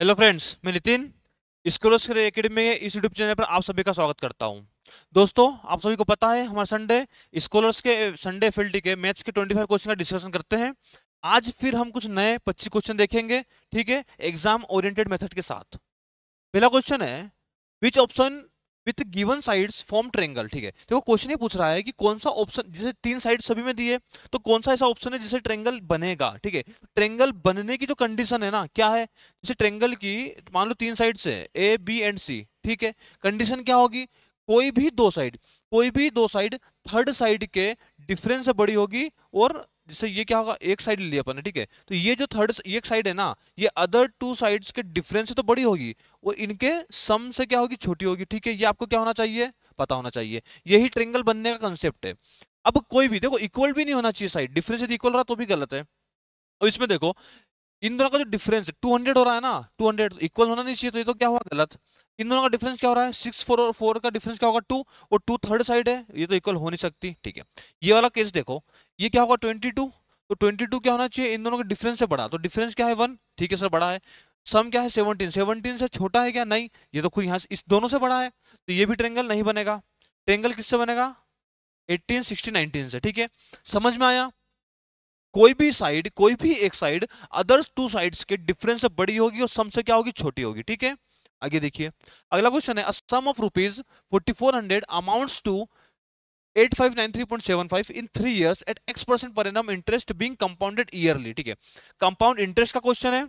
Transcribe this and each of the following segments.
Hello friends, मैं Nitin scholars academy में इस यूट्यूब चैनल पर आप सभी का स्वागत करता हूं। दोस्तों, आप सभी को पता है हमारा संडे स्कॉलर्स के संडे फील्ड के मैथ्स के 25 क्वेश्चन का डिस्कशन करते हैं। आज फिर हम कुछ नए 25 क्वेश्चन देखेंगे, ठीक है, एग्जाम ओरिएंटेड मेथड के साथ। पहला क्वेश्चन है, which option with given sides form triangle. ठीक है, देखो क्वेश्चन ये पूछ रहा है कि कौन सा ऑप्शन, जैसे तीन साइड सभी में दिए, तो कौन सा ऐसा ऑप्शन है जिससे ट्रायंगल बनेगा। ठीक है, ट्रायंगल बनने की जो कंडीशन है ना, क्या है, जैसे ट्रायंगल की मान लो तीन साइड से ए बी एंड सी, ठीक है, कंडीशन क्या होगी, कोई भी दो साइड थर्ड साइड के डिफरेंस से बड़ी होगी। और जैसे ये क्या होगा, एक साइड ले लिया अपन ने, ठीक है, तो ये जो थर्ड एक साइड है ना, ये अदर टू साइड्स के डिफरेंस से तो बड़ी होगी और इनके सम से क्या होगी, छोटी होगी। ठीक है, ये आपको क्या होना चाहिए, पता होना चाहिए। यही ट्रायंगल बनने का कंसेप्ट है। अब कोई भी देखो, इक्वल भी नहीं होना चाहिए साइड, डिफरेंस यदि इक्वल रहा तो भी गलत है। और इसमें देखो, इन दोनों का जो डिफरेंस 200 हो रहा है ना, 200 इक्वल होना नहीं चाहिए, तो ये तो क्या हुआ, गलत। इन दोनों का डिफरेंस क्या हो रहा है, 6 4 और 4 का डिफरेंस क्या होगा, 2, और 2 थर्ड साइड है, ये तो इक्वल हो नहीं सकती। ठीक है, ये वाला केस देखो, ये क्या होगा 22, तो 22 क्या होना चाहिए, इन दोनों के डिफरेंस से बड़ा, तो डिफरेंस क्या है 1, ठीक है सर, बड़ा है। सम क्या है 17, 17 से छोटा है क्या, नहीं, ये तो खुद यहाँ से इस दोनों से बड़ा है, तो ये भी ट्रायंगल नहीं बनेगा। ट्रायंगल किससे बनेगा, 18 16 19 से। ठीक है, समझ में आया। कोई भी एक साइड अदर्स टू साइड्स के डिफरेंस से बड़ी होगी और सम से क्या होगी, छोटी होगी। ठीक है, आगे देखिए, अगला क्वेश्चन है, a sum of rupees 4400 amounts to 8593.75 in 3 years at x% per annum interest being compounded yearly. ठीक है, कंपाउंड इंटरेस्ट का क्वेश्चन है।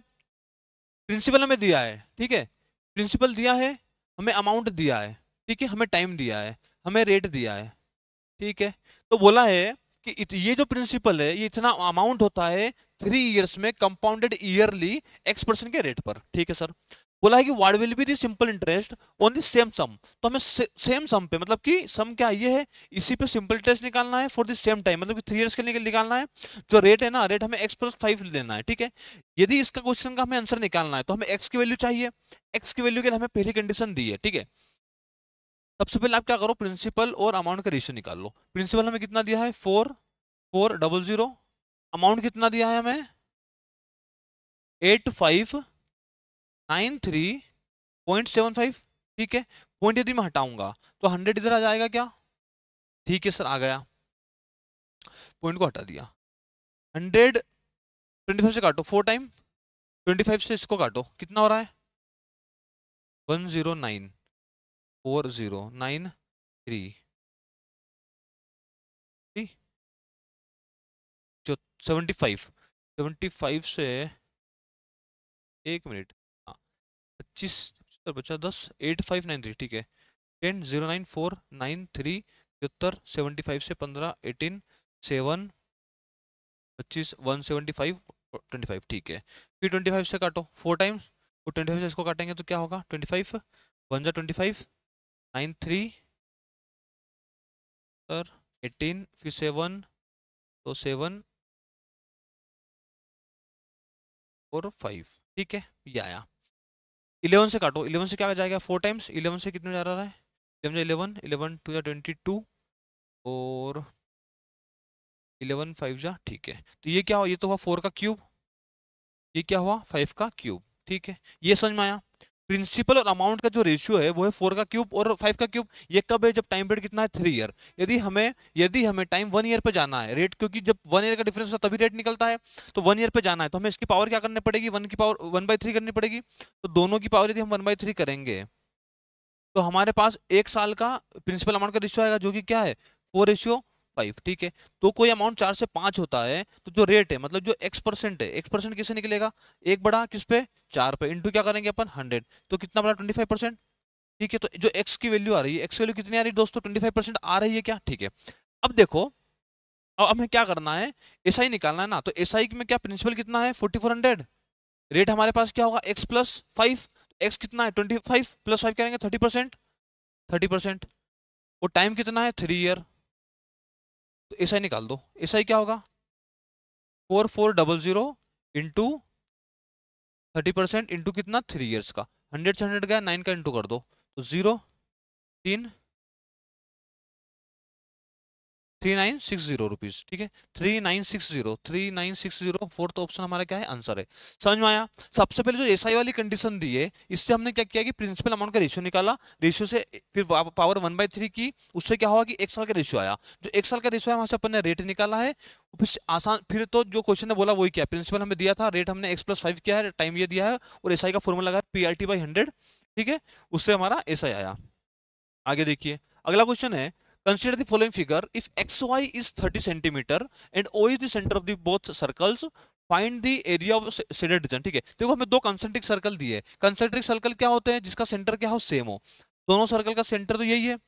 प्रिंसिपल हमें दिया है, ठीक है, प्रिंसिपल दिया है, हमें अमाउंट दिया है, ठीक है, हमें टाइम दिया है, हमें रेट दिया है। ठीक है, तो बोला है कि ये जो प्रिंसिपल है, ये इतना अमाउंट होता है 3 years में कंपाउंडेड ईयरली x% के रेट पर। ठीक है सर, बोला है कि what will be the simple interest on the same sum, तो हमें सेम सम पे, मतलब कि सम क्या ये है, इसी पे सिंपल इंटरेस्ट निकालना है फॉर द सेम टाइम, मतलब कि 3 years के लिए निकालना है। जो रेट है ना, रेट हमें x+5 लेना है। ठीक है, यदि इसका क्वेश्चन का हमें आंसर निकालना है तो हमें x की वैल्यू चाहिए। x की वैल्यू के लिए हमें पहली कंडीशन दी है। ठीक है, सबसे पहले आप क्या करो, प्रिंसिपल और अमाउंट का रेशियो निकाल लो। प्रिंसिपल हमें कितना दिया है, 4400, अमाउंट कितना दिया है हमें, 8593.75। ठीक है, पॉइंट यदि मैं हटाऊंगा तो 100 इधर आ जाएगा क्या, ठीक है सर, आ गया, पॉइंट को हटा दिया। 125 से काटो 4 टाइम, 25 से इसको काटो, कितना हो रहा है, 1094093, जो 75 से, एक मिनट, हाँ, 25 बचा 10, 8593। ठीक है, 10094993, 75 से 15 18 7 25 175 25। ठीक है, फिर 25 से काटो 4 टाइम्स, तो 25 से इसको काटेंगे तो क्या होगा, 25 1 जा 25 9 3 सर 18, फिर 7, तो 7 और 5। ठीक है, ये आया। 11 से काटो, 11 से क्या आ जाएगा, 4 टाइम्स, 11 से कितने जा रहा है, 11 11 2 या 22, और 11 5 जा, ठीक है, तो ये क्या हुआ, ये तो हुआ 4 का क्यूब, ये क्या हुआ 5 का क्यूब। ठीक है, ये समझ में आया। प्रिंसिपल और अमाउंट का जो रेशियो है वो है 4 का क्यूब और 5 का क्यूब। ये कब है, जब टाइम पीरियड कितना है, 3 ईयर। यदि हमें टाइम 1 ईयर पे जाना है, रेट, क्योंकि जब 1 ईयर का डिफरेंस होता है तभी रेट निकलता है, तो 1 ईयर पे जाना है तो हमें इसकी पावर क्या करनी पड़ेगी, 1 की पावर 1/3 करनी पड़ेगी। तो दोनों की पावर यदि हम 1/3 करेंगे तो हमारे पास एक साल का प्रिंसिपल अमाउंट का रेशियो आएगा, जो कि क्या है 4:5। ठीक है, तो कोई अमाउंट 4 से 5 होता है, तो जो रेट है, मतलब जो x% है, x% किससे निकलेगा, एक बड़ा किस पे, 4 पे, इंटू क्या करेंगे अपन 100, तो कितना बड़ा 25%। ठीक है, तो जो x की वैल्यू आ रही है, x की वैल्यू कितनी आ रही है दोस्तों, 25% आ रही है क्या। ठीक है, अब देखो, अब हमें क्या करना है, एसआई निकालना है ना, तो एसआई में क्या प्रिंसिपल कितना है 4400, रेट हमारे पास क्या होगा x+5, एक्स कितना है 25 + 5 करेंगे 30%, 30%, और टाइम कितना है 3 ईयर, तो एसआई निकाल दो। एसआई क्या होगा 4400 इंटू 30% इंटू कितना 3 ईयर्स का, 100 से 100 गया, 9 का इंटू कर दो, तो 0 3 ₹3960, ठीक है, 3960 फोर्थ ऑप्शन हमारा क्या है, आंसर है। समझ में आया। सबसे पहले जो एसआई वाली कंडीशन दी है, इससे हमने क्या किया कि प्रिंसिपल अमाउंट का रेशियो निकाला, रेशियो से फिर पावर 1/3 की, उससे क्या हुआ कि 1 साल का रेशियो आया, जो 1 साल का रेशियो है वहां से अपन ने रेट निकाला है। फिर आसान, फिर तो जो क्वेश्चन ने बोला वही किया, प्रिंसिपल हमें दिया था, रेट हमने x+5 किया है, टाइम ये दिया है, और एसआई का फॉर्मूला लगा PRT/100, ठीक है, उससे हमारा एसआई आया। आगे देखिए, अगला क्वेश्चन है, consider the following figure, if XY is 30 centimetre and O is the centre of the both circles, find the area of shaded region. ठीक है, देखो हमें दो कंसेंट्रिक सर्कल दिए, कंसेंट्रिक सर्कल क्या होते हैं, जिसका सेंटर क्या हो, सेम हो, दोनों सर्कल का सेंटर तो यही है।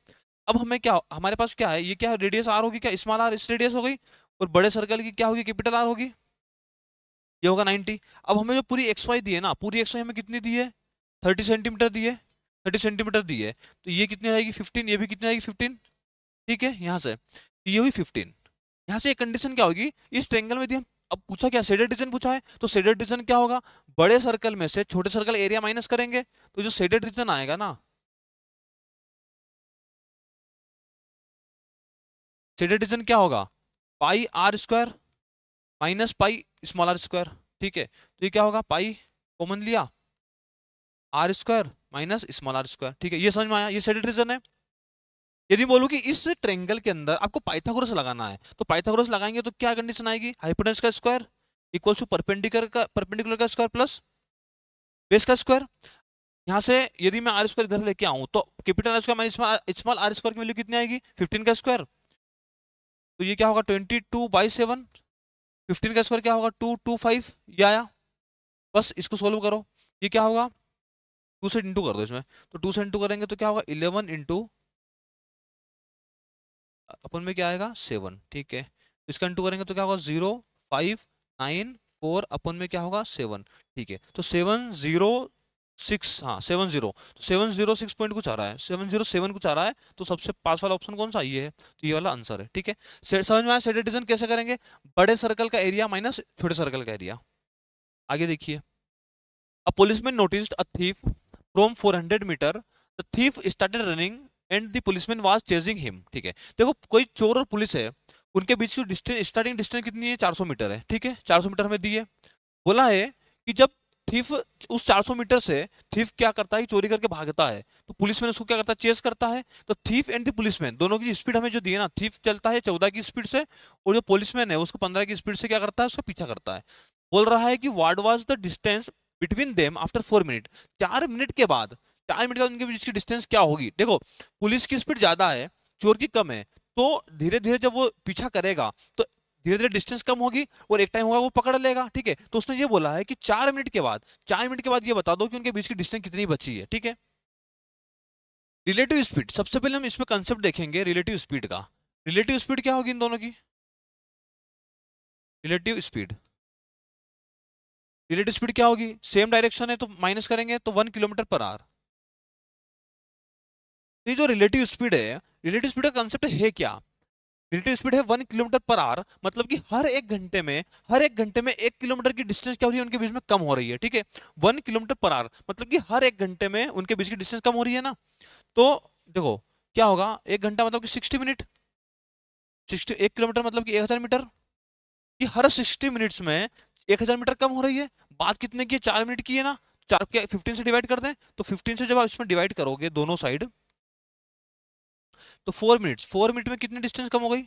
अब हमें क्या, हमारे पास क्या है, ये क्या रेडियस R होगी, क्या स्मॉल r इस रेडियस हो गई, और बड़े सर्कल की क्या होगी, कैपिटल R होगी, ये होगा 90। अब हमें जो पूरी XY दी है ना, पूरी XY हमें कितनी दी है, 30 सेंटीमीटर दी है, 30 सेंटीमीटर दी है, तो ये कितनी आएगी 15, ये भी कितनी आएगी 15, ठीक है, यहाँ से ये हुई 15। यहाँ से एक कंडीशन क्या होगी, इस ट्रायंगल में दी हम, अब पूछा क्या, शेडेड रीजन पूछा है, तो शेडेड रीजन क्या होगा, बड़े सर्कल में से छोटे सर्कल एरिया माइनस करेंगे, तो जो शेडेड रीजन आएगा ना, शेडेड रीजन क्या होगा, πr² माइनस πr², ठीक है, तो ये क्या होगा, पाई कॉमन लिया, r² माइनस r², ठीक है, ये समझ में आया, ये शेडेड रीजन है। यदि बोलूं कि इस ट्रायंगल के अंदर आपको पाइथागोरस लगाना है, तो पाइथागोरस लगाएंगे तो क्या कंडीशन आएगी, हाइपोटेनस का स्क्वायर इक्वल टू परपेंडिकुलर का स्क्वायर प्लस बेस का स्क्वायर। यहाँ से यदि मैं r² इधर लेके आऊं, तो capital R² minus small r² की वैल्यू कितनी आएगी, 15 का स्क्वायर, तो ये क्या होगा 22/7, 15 का स्क्वायर क्या होगा 225, ये आया। बस इसको सोल्व करो, ये क्या होगा, 2 से इंटू कर दो इसमें, तो 2 से इंटू करेंगे तो क्या होगा 11 इंटू, अपन में क्या आएगा 7, ठीक है, इसका इंटू करेंगे तो क्या होगा 0,594, अपन में क्या होगा 7, ठीक है, तो 706, हाँ 70, तो 706 पॉइंट कुछ आ रहा है, 707 कुछ आ रहा है, तो सबसे पास वाला ऑप्शन कौन सा, ये है, तो ये वाला आंसर है, ठीक है। समझ में आया, शेडेड रीजन कैसे करेंगे, बड़े सर्कल का एरिया माइनस छोटे सर्कल का एरिया। आगे देखिए, A policeman noticed a thief from 400 meter. The thief started running and the policeman was chasing him. ठीक है, देखो कोई चोर और पुलिस है, उनके बीच की डिस्टेंस, स्टार्टिंग डिस्टेंस कितनी है, 400 मीटर है, ठीक है, 400 मीटर हमें दी है। बोला है कि जब थीफ उस 400 मीटर से थीफ क्या करता है, चोरी करके भागता है, तो पुलिसमैन उसको क्या करता है, चेस करता है। तो थीफ एंड द पुलिसमैन दोनों की स्पीड हमें जो दी है ना, थीफ चलता है 14 की स्पीड से, और जो पुलिसमैन है उसको 15 की स्पीड से क्या करता है, उसका पीछा करता है। बोल रहा है कि what was the distance between them after 4 minute, 4 minute के बाद, 4 मिनट के बाद उनके बीच की डिस्टेंस क्या होगी। देखो पुलिस की स्पीड ज्यादा है, चोर की कम है, तो धीरे धीरे जब वो पीछा करेगा तो धीरे धीरे डिस्टेंस कम होगी, और एक टाइम होगा वो पकड़ लेगा, ठीक है। तो उसने ये बोला है कि 4 मिनट के बाद, 4 मिनट के बाद ये बता दो कि उनके बीच की डिस्टेंस कितनी बची है, ठीक है। रिलेटिव स्पीड, सबसे पहले हम इसमें कंसेप्ट देखेंगे रिलेटिव स्पीड का। रिलेटिव स्पीड क्या होगी इन दोनों की, रिलेटिव स्पीड, रिलेटिव स्पीड क्या होगी, सेम डायरेक्शन है तो माइनस करेंगे तो 1 किलोमीटर पर आवर। ये जो रिलेटिव स्पीड है, रिलेटिव स्पीड का कंसेप्ट है क्या, रिलेटिव स्पीड है 1 किलोमीटर पर आवर, मतलब कि हर एक घंटे में 1 किलोमीटर की डिस्टेंस क्या हो रही है, उनके बीच में कम हो रही है, ठीक है। 1 किलोमीटर पर आवर मतलब कि हर एक घंटे में उनके बीच की डिस्टेंस कम हो रही है ना। तो देखो क्या होगा, 1 घंटा मतलब कि 60 मिनट, 1 किलोमीटर मतलब कि 1000 मीटर, कि हर 60 मिनट्स में 1000 मीटर कम हो रही है। बात कितने की है, 4 मिनट की है ना, चार क्या 15 से डिवाइड कर दें, तो 15 से जब आप इसमें डिवाइड करोगे दोनों साइड, तो 4 मिनट में कितनी डिस्टेंस कम हो गई,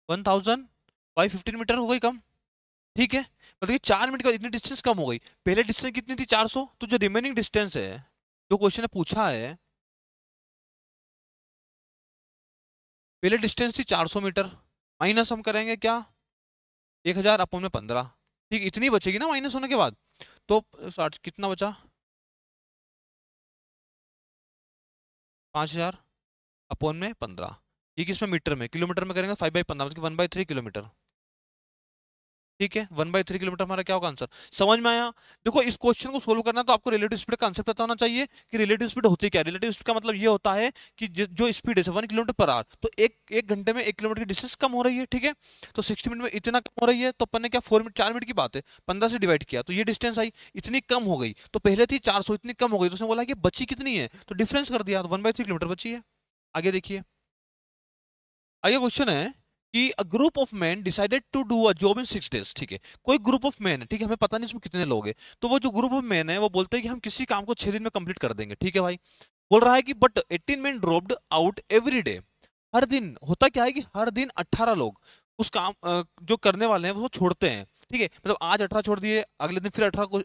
1000/15 मीटर हो गई कम, ठीक है। मतलब कि 4 मिनट के बाद इतनी डिस्टेंस कम हो गई। पहले डिस्टेंस कितनी थी 400, तो जो रिमेनिंग डिस्टेंस है, जो क्वेश्चन ने पूछा है, पहले डिस्टेंस थी 400 मीटर, माइनस हम करेंगे क्या 1000/15, ठीक, इतनी बचेगी ना माइनस होने के बाद, तो 60 कितना बचा 5000/15, ये किसमें मीटर में, किलोमीटर में करेंगे 5/15 मतलब 1/3 किलोमीटर, ठीक है, 1/3 किलोमीटर हमारा क्या होगा आंसर। समझ में आया। देखो इस क्वेश्चन को सोल्व करना तो आपको रिलेटिव स्पीड का कंसेप्ट पता होना चाहिए कि रिलेटिव स्पीड होती क्या है। रिलेटिव स्पीड का मतलब ये होता है कि जो स्पीड है 1 किलोमीटर पर आवर, तो एक घंटे में 1 किलोमीटर की डिस्टेंस कम हो रही है, ठीक है। तो 60 मिनट में इतना कम हो रही है, तो अपन ने क्या 4 मिनट 4 मिनट की बात है, 15 से डिवाइड किया तो ये डिस्टेंस आई, इतनी कम हो गई, तो पहले थी 400, इतनी कम हो गई, तो उसने बोला कि बची कितनी है, तो डिफरेंस कर दिया, तो 1/3 किलोमीटर बची है। आगे देखिए, आगे क्वेश्चन है कि a group of man decided to do a job in 6 days। ठीक है, कोई ग्रुप ऑफ मैन है, ठीक है, हमें पता नहीं इसमें कितने लोग हैं, तो वो जो ग्रुप ऑफ मैन है वो बोलते हैं कि हम किसी काम को 6 दिन में कंप्लीट कर देंगे। ठीक है भाई, बोल रहा है कि but 18 men dropped out every day. हर दिन होता क्या है कि हर दिन 18 लोग उस काम जो करने वाले हैं वो छोड़ते हैं। ठीक है, मतलब आज 18 छोड़ दिए, अगले दिन फिर 18 को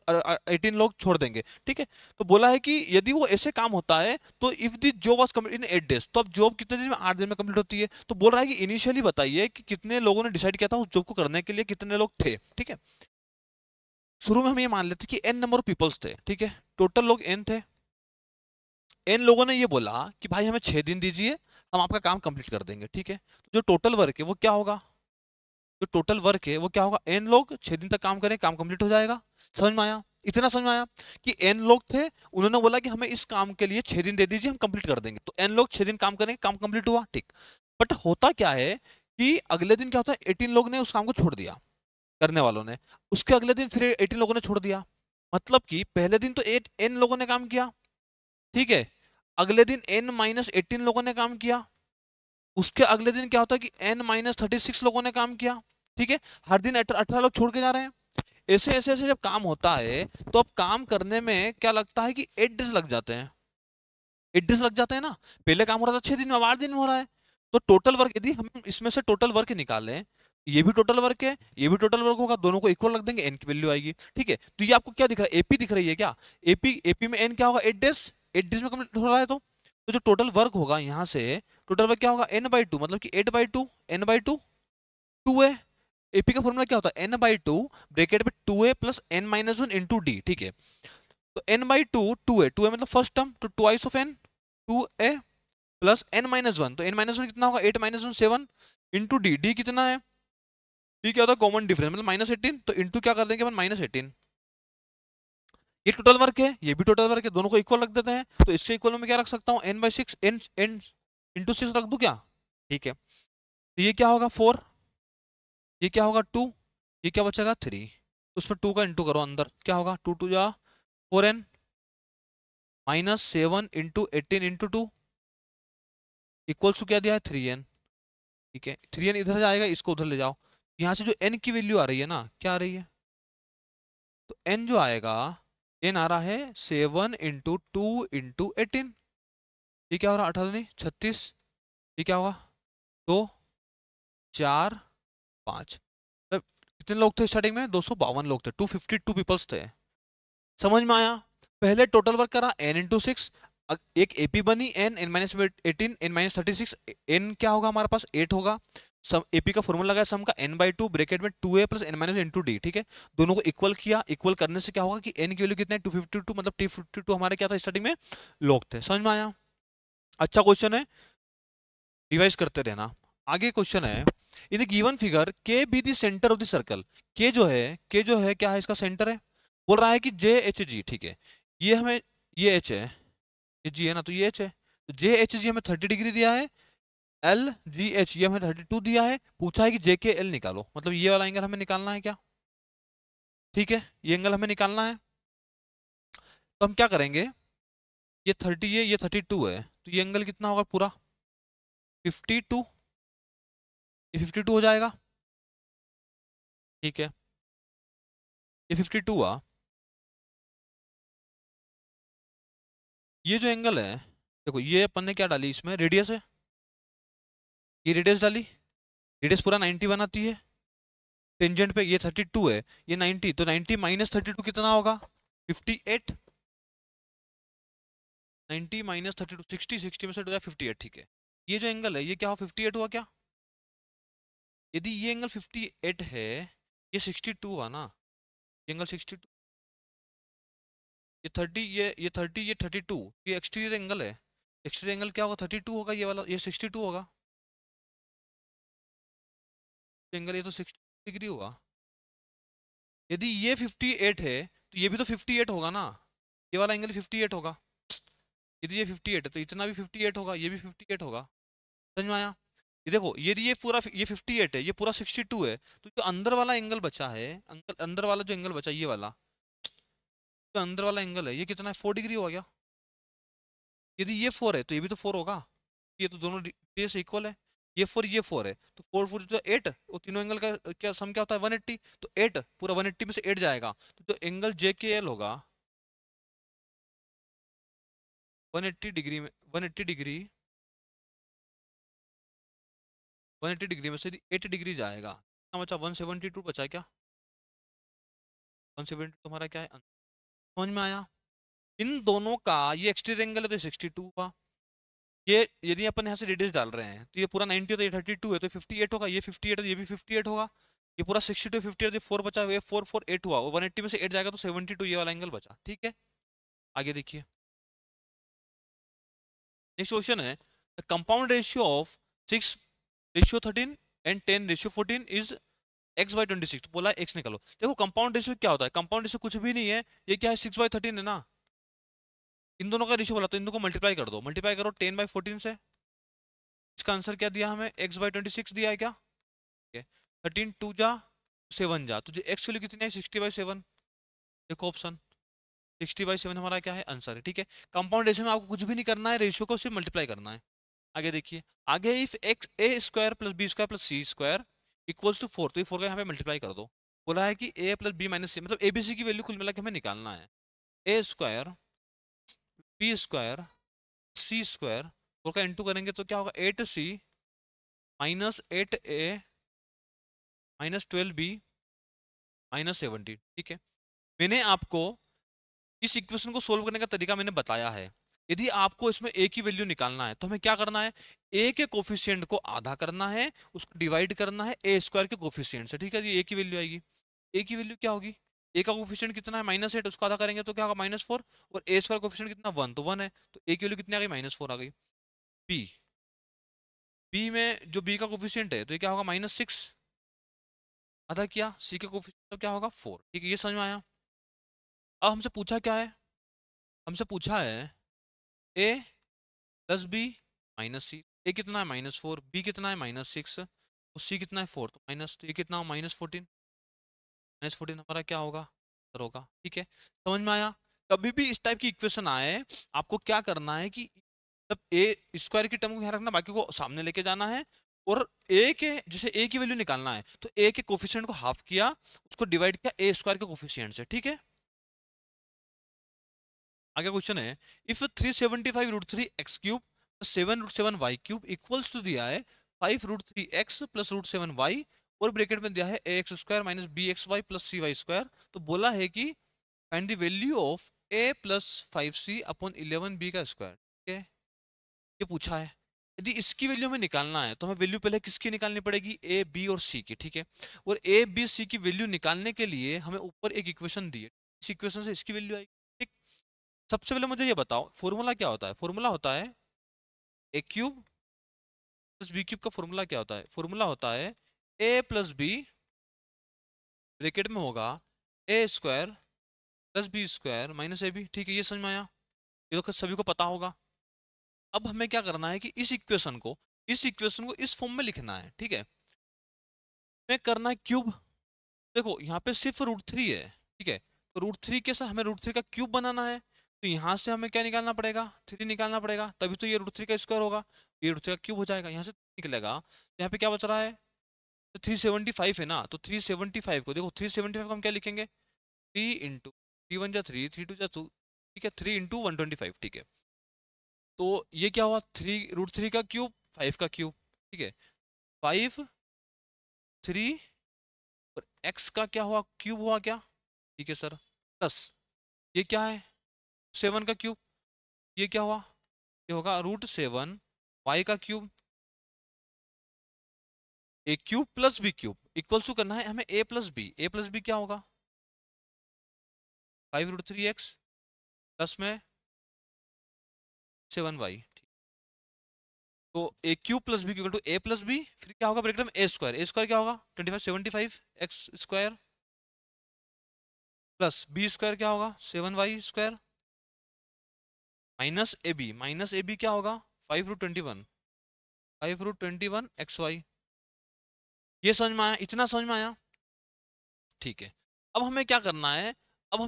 18 लोग छोड़ देंगे। ठीक है, तो बोला है कि यदि वो ऐसे काम होता है तो if the job was complete in 8 days, तो अब जॉब कितने दिन में? 8 दिन में कंप्लीट होती है। तो बोल रहा है कि इनिशियली बताइए कि कितने लोगों ने डिसाइड किया था उस जॉब को करने के लिए, कितने लोग थे। ठीक है, शुरू में हम ये मान लेते कि n नंबर ऑफ पीपल्स थे। ठीक है, टोटल लोग n थे। n लोगों ने ये बोला कि भाई हमें 6 दिन दीजिए, हम आपका काम कंप्लीट कर देंगे। ठीक है, जो टोटल वर्क है वो क्या होगा? जो टोटल वर्क है वो क्या होगा? n लोग 6 दिन तक काम करें, काम कंप्लीट हो जाएगा। समझ में आया? इतना समझ में आया कि n लोग थे, उन्होंने बोला कि हमें इस काम के लिए 6 दिन दे दीजिए, हम कंप्लीट कर देंगे, तो n लोग 6 दिन काम करेंगे, काम कंप्लीट हुआ। ठीक, बट होता क्या है कि अगले दिन क्या होता है, 18 लोग ने उस काम को छोड़ दिया, करने वालों ने। उसके अगले दिन फिर 18 लोगों ने छोड़ दिया। मतलब कि पहले दिन तो 8 n लोगों ने काम किया, ठीक है, अगले दिन n-18 लोगों ने काम किया, उसके अगले दिन क्या होता है कि n-36 लोगों ने काम किया। ठीक है, हर दिन 18 लोग छोड़ के जा रहे हैं। ऐसे ऐसे ऐसे जब काम होता है तो अब काम करने में क्या लगता है कि 8 days लग जाते हैं। 8 days लग जाते हैं ना, पहले काम हो रहा था 6 दिन में, अब 8 दिन में हो रहा है। तो टोटल वर्क, यदि हम इसमें से टोटल वर्क निकालें, ये भी टोटल वर्क है, ये भी टोटल वर्क होगा, दोनों को इक्वल रख देंगे, एन की वैल्यू आएगी। ठीक है, तो ये आपको क्या दिख रहा है? एपी दिख रही है क्या? एपी, एपी में एन क्या होगा? 8 days, 8 days में कंप्लीट हो रहा है। तो जो टोटल वर्क होगा यहाँ से, टोटल वर्क क्या होगा? n/2, मतलब कि 8/2, n/2, 2 है। एपी का फॉर्मूला क्या होता है? n/2 ब्रैकेट में 2a plus n-1 into D. ठीक है, तो n/2 2a, 2a मतलब फर्स्ट टर्म, तो twice of n, 2a plus n-1, तो n-1 कितना होगा? 8-1 7 इंटू डी, डी कितना है? डी क्या होता है? कॉमन डिफरेंस, मतलब -18, तो इंटू क्या कर देंगे अपन? -18। ये टोटल वर्क है, ये भी टोटल वर्क है, दोनों को इक्वल रख देते हैं। तो इससे इक्वल में क्या रख सकता हूँ? n/6, n इंटू 6 रख दूं क्या? ठीक है, तो ये क्या होगा? 4, ये क्या होगा? 2, ये क्या बचेगा? 3, उसमें 2 का इंटू करो अंदर, क्या होगा? 2 2 जा 4n -7 into 18 into 2 equals to क्या दिया है? 3n। ठीक है, 3n इधर जाएगा, इसको उधर ले जाओ, यहाँ से जो n की वैल्यू आ रही है ना, क्या आ रही है? तो n जो आएगा, n आ रहा है 7 इंटू 2 इंटू 18। ये क्या हो रहा है? 18 नहीं 36, ये क्या होगा? 2 4 5। तब कितने लोग थे स्टार्टिंग में? 252 लोग थे, 252 पीपल्स थे। समझ में आया? पहले टोटल वर्क करा n इंटू 6, एक एपी बनी n, n-18, n-36, n क्या होगा हमारे पास? 8 होगा। सम एपी का फॉर्मूला लगाया सम का, n/2 ब्रैकेट में 2a plus n- into D. ठीक है, दोनों को इक्वल किया, इक्वल करने से क्या होगा कि n की वैल्यू कितना है? 252, मतलब t52 हमारे क्या था स्टार्टिंग में? लोग थे। समझ में आया? अच्छा क्वेश्चन है, रिवाइज करते रहना। आगे क्वेश्चन है, इन द गिवन फिगर के be the centre of the circle. के जो है, के जो है क्या है? इसका सेंटर है। बोल रहा है कि जे एच जी, ठीक है, ये हमें, ये एच है, ये जी है ना, तो ये एच है, तो जे एच जी हमें 30 डिग्री दिया है, एल जी एच ये हमें 32 दिया है। पूछा है कि जे के एल निकालो, मतलब ये वाला एंगल हमें निकालना है क्या? ठीक है, ये एंगल हमें निकालना है। तो हम क्या करेंगे, ये 30 है, ये 32 है, तो ये एंगल कितना होगा पूरा? 52, ये 52 हो जाएगा। ठीक है, ये 52 हुआ। ये जो एंगल है, देखो ये अपन ने क्या डाली इसमें? रेडियस है, ये रेडियस डाली, रेडियस पूरा 90 बनाती है। टेंजेंट पे ये 32 है, ये 90, तो 90 माइनस 32 कितना होगा? 58। 90 माइनस 32, 60, 60 में से 58। ठीक है, ये जो एंगल है ये क्या हो? 58 हुआ क्या? यदि ये एंगल 58 है, ये 62 हुआ ना, ये एंगल 62, ये 30, ये 30, ये 32, ये एक्सटीरियर एंगल है। एक्सटीरियर एंगल क्या होगा? 32 होगा, ये वाला, ये 62 होगा। एंगल ये तो 60 डिग्री हुआ। यदि ये 58 है तो ये भी तो 58 होगा ना, ये वाला एंगल 58 होगा। यदि ये 58 है तो इतना भी 58 होगा, ये भी 58 होगा। समझ में आया? ये देखो, यदि ये पूरा, ये 58 है, ये पूरा 62 है, तो जो अंदर वाला एंगल बचा है, अंदर अंदर वाला जो एंगल बचा, ये वाला जो अंदर वाला एंगल है, ये कितना है? 4 डिग्री हो गया। यदि ये 4 है तो ये भी तो 4 होगा, ये तो दोनों से इक्वल है। ये 4 है, तो 4 4 जो 8, वो तीनों एंगल का क्या सम क्या होता है 180, तो 8 पूरा 180 में से 8 जाएगा, तो जो एंगल जे के एल होगा 180 डिग्री में, 180 डिग्री, 180 डिग्री में से 8 डिग्री जाएगा, क्या बचा 172 बचा क्या, 172 तुम्हारा क्या है, समझ में आया। इन दोनों का ये एक्सटीरियर एंगल है तो 62 का, ये यदि अपन यहाँ से रेडियस डाल रहे हैं तो ये पूरा 90 होता है, ये 32 है तो 58 होगा, ये 58 है तो ये भी 58 होगा, ये पूरा 62 58 4 बचा, ये 4 4 8 हुआ, 180 में से 8 जाएगा तो 72 ये वाला एंगल बचा, ठीक है। आगे देखिए, नेक्स्ट क्वेश्चन है, the compound ratio of 6 ratio 13 and 10 ratio 14 is x by 26, तो बोला x निकालो। देखो कंपाउंड रेशियो क्या होता है, कंपाउंड रेशियो कुछ भी नहीं है, ये क्या है 6/13 है ना, इन दोनों का रेशियो बोला तो इन दोनों को मल्टीप्लाई कर दो, मल्टीप्लाई करो 10/14 से, इसका आंसर क्या दिया हमें, x/26 दिया है क्या, 13 2 जा 7 जा, तो एक्स वैल्यू कितनी है 60/7, देखो ऑप्शन 60/7 हमारा क्या है आंसर है, ठीक है। कंपाउंड रेशियो में आपको कुछ भी नहीं करना है, रेशियो को सिर्फ मल्टीप्लाई करना है। आगे देखिए, आगे if X A square plus B square plus C square equals to 4, तो ये 4 का यहाँ पे मल्टीप्लाई कर दो, बोला है कि ए प्लस बी माइनस सी, मतलब ए बी सी की वैल्यू कुल मिला के हमें निकालना है, ए स्क्वायर बी स्क्वायर सी स्क्वायर, 4 का इंटू करेंगे तो क्या होगा 8c minus 8a minus 12b minus 70, ठीक है। मैंने आपको इस इक्वेशन को सोल्व करने का तरीका मैंने बताया है। यदि आपको इसमें a की वैल्यू निकालना है तो हमें क्या करना है, a के कोफिशिएंट को आधा करना है, उसको डिवाइड करना है a स्क्वायर के कोफिशिएंट से, ठीक है जी। a की वैल्यू आएगी, a की वैल्यू क्या होगी, a का कोफिशिएंट कितना है -8, उसको आधा करेंगे तो क्या होगा -4, और a स्क्वायर कोफिशिएंट कितना 1, तो 1 है, तो a की वैल्यू कितनी आ गई -4 आ गई। b b में जो b का कोफिशिएंट है तो ये क्या होगा -6, आधा किया, c का कोफिशिएंट तो क्या होगा 4, ठीक है, ये समझ में आया। अब हमसे पूछा क्या है, हमसे पूछा है a प्लस बी माइनस सी, ए कितना है -4, बी कितना है -6, और सी कितना है 4, तो माइनस, तो ये कितना हो -14, -14 हमारा क्या होगा आंसर होगा, ठीक है। समझ में आया। कभी भी इस टाइप की इक्वेशन आए, आपको क्या करना है कि तब ए स्क्वायर की टर्म को ध्यान रखना, बाकी को सामने लेके जाना है, और ए के जैसे ए की वैल्यू निकालना है तो ए के कोफिशिएंट को हाफ किया, उसको डिवाइड किया ए स्क्वायर के कोफिशिएंट से, ठीक है। आगे क्वेश्चन है, if 375 root 3 X cube 7 root 7 Y cube equals to दिया है 5 root 3 X plus root 7 Y, और ब्रैकेट में दिया है A X square minus B X Y plus C Y square, तो बोला है कि find the value of A plus 5c upon 11b का स्क्वायर, ठीक है, ये पूछा है। यदि इसकी वैल्यू हमें निकालना है तो हमें वैल्यू पहले किसकी निकालनी पड़ेगी, ए बी और सी की, ठीक है। और ए बी सी की वैल्यू निकालने के लिए हमें ऊपर एक इक्वेशन दी है, इस इक्वेशन से इसकी वैल्यू आएगी, ठीक। सबसे पहले मुझे ये बताओ फॉर्मूला क्या होता है, फॉर्मूला होता है ए क्यूब प्लस बी क्यूब का फॉर्मूला क्या होता है, फॉर्मूला होता है ए प्लस बी ब्रैकेट में होगा A square plus B square minus A B, ठीक है, ये समझ में आया, ये तो सभी को पता होगा। अब हमें क्या करना है कि इस इक्वेशन को इस फॉर्म में लिखना है, ठीक है। हमें करना है क्यूब, देखो यहाँ पे सिर्फ √3 है, ठीक है, तो √3 के साथ हमें √3 का क्यूब बनाना है, तो यहाँ से हमें क्या निकालना पड़ेगा 3 निकालना पड़ेगा, तभी तो ये √3 का स्क्वायर होगा, ये √3 का क्यूब हो जाएगा, यहाँ से निकलेगा, तो यहाँ पे क्या बच रहा है, तो 375 है ना, तो 375 को देखो 375 को हम क्या लिखेंगे 3 इंटू 3 1 जा 3 3 2 जा 2, ठीक है, 3 इंटू 125, ठीक है। तो ये क्या हुआ 3 √3 का क्यूब 5 का क्यूब, ठीक है, 5 3 और x का क्या हुआ क्यूब हुआ क्या, ठीक है सर, प्लस ये क्या है 7 का क्यूब, ये क्या हुआ, ये होगा √7 y का cube, A cube plus B cube equals to करना है हमें ए प्लस बी क्या होगा 5 √3x प्लस में 7y, तो A cube plus B equal to A plus B, फिर क्या होगा ब्रैकेट में ए स्क्वायर क्या होगा 25 75 X square plus B square क्या होगा 7y square minus A B क्या होगा 5 √21 एक्स वाई, ये समझ में आया, इतना समझ में आया, ठीक है। अब हमें क्या करना है, अब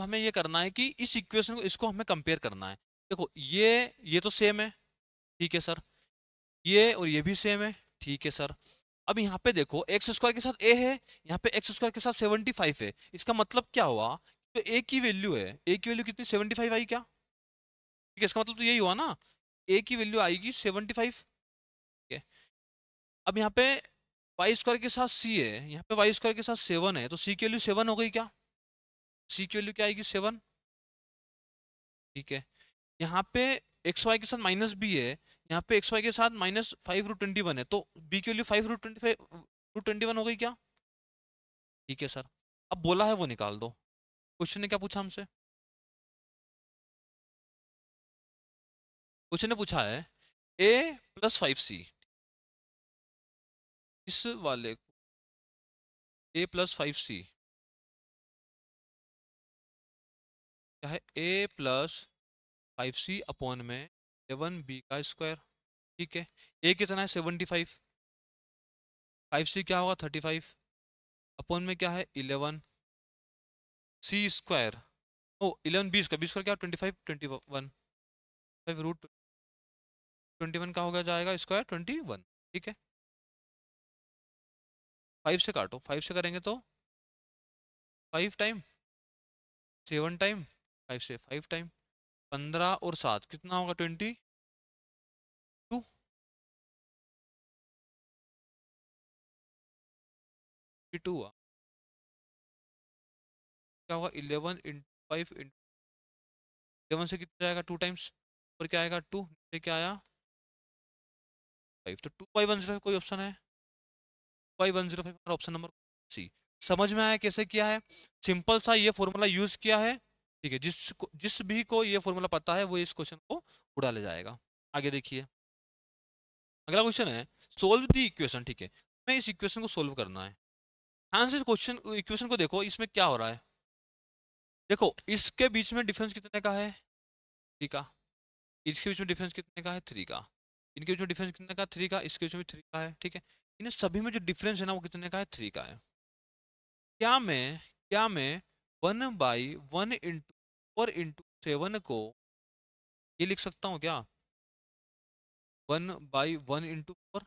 हमें ये करना है कि इस इक्वेशन को इसको हमें कंपेयर करना है, देखो ये तो सेम है, ठीक है सर, ये और ये भी सेम है, ठीक है सर। अब यहाँ पे देखो एक्स स्क्वायर के साथ ए है, यहाँ पे एक्स स्क्वायर के साथ 75 है, इसका मतलब क्या हुआ, तो ए की वैल्यू है, ए की वैल्यू कितनी 75 आई क्या, ठीक है, इसका मतलब तो यही हुआ ना, ए की वैल्यू आएगी 75, ठीक है। अब यहाँ पे वाई स्क्वायर के साथ सी है, यहाँ पे वाई स्क्वायर के साथ 7 है, तो सी की वैल्यू 7 हो गई क्या, सी की वैल्यू क्या आएगी 7, ठीक है। यहाँ पे एक्स वाई के साथ माइनस बी है, यहाँ पे एक्स वाई के साथ -5√21 है, तो बी की वैल्यू 5√25√21 हो गई क्या, ठीक है सर। अब बोला है वो निकाल दो, क्वेश्चन ने क्या पूछा हमसे, क्वेश्चन ने पूछा है a + 5c, इस वाले को a + 5c क्या है, a + 5c/11 b का स्क्वायर, ठीक है। a कितना है 75, 5c क्या होगा 35, अपॉन में क्या है 11 सी स्क्वायर, ओ 11 बी स्क्वायर क्या 25 21 5√21 का हो गया जाएगा स्क्वायर 21, ठीक है। 5 से काटो, 5 से करेंगे तो 5 टाइम 7 टाइम 5 से 5 टाइम 15 और 7 कितना होगा 22, 22 हुआ, क्या होगा 11 × 5 × 11 से कितना जाएगा 2 टाइम्स, और क्या आएगा 2 नीचे क्या आया 5, तो 2/105 कोई ऑप्शन है, 2/105 हमारा ऑप्शन नंबर सी। समझ में आया कैसे किया है, सिंपल सा ये फॉर्मूला यूज किया है, ठीक है। जिस भी को ये फॉर्मूला पता है वो इस क्वेश्चन को उड़ा ले जाएगा। आगे देखिए, अगला क्वेश्चन है सोल्व द इक्वेशन, ठीक है, हमें इस इक्वेशन को सोल्व करना है। ध्यान से क्वेश्चन इक्वेशन को देखो, इसमें क्या हो रहा है, देखो इसके बीच में डिफरेंस कितने का है 3 का, इसके बीच में डिफरेंस कितने का है 3 का, इनके बीच में डिफरेंस कितने का 3 का, इसके बीच में भी 3 का है, ठीक है। इन सभी में जो डिफरेंस है ना वो कितने का है 3 का है। क्या मैं 1/1 × 4 × 7 को ये लिख सकता हूँ क्या, 1/1 × 4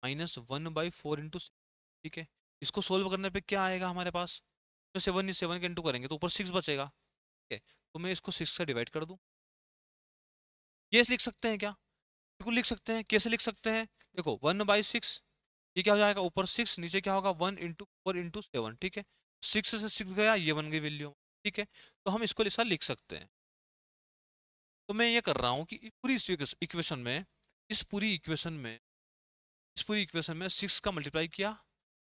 -1/4 × 6, ठीक है। इसको सोल्व करने पे क्या आएगा हमारे पास, तो 7 के इंटू करेंगे तो ऊपर 6 बचेगा, ठीक है। तो मैं इसको 6 से डिवाइड कर दूं, ये लिख सकते हैं क्या, बिल्कुल लिख सकते हैं, कैसे लिख सकते हैं, देखो 1/6, ये क्या हो जाएगा ऊपर 6 नीचे क्या होगा 1 × 4 × 7, ठीक है। 6 से 6 गया, ये बन गई वैल्यू, ठीक है। तो हम इसको ऐसा लिख सकते हैं। तो मैं ये कर रहा हूँ कि इक्वेशन में इस पूरी इक्वेशन में इस पूरी इक्वेशन में 6 का मल्टीप्लाई किया,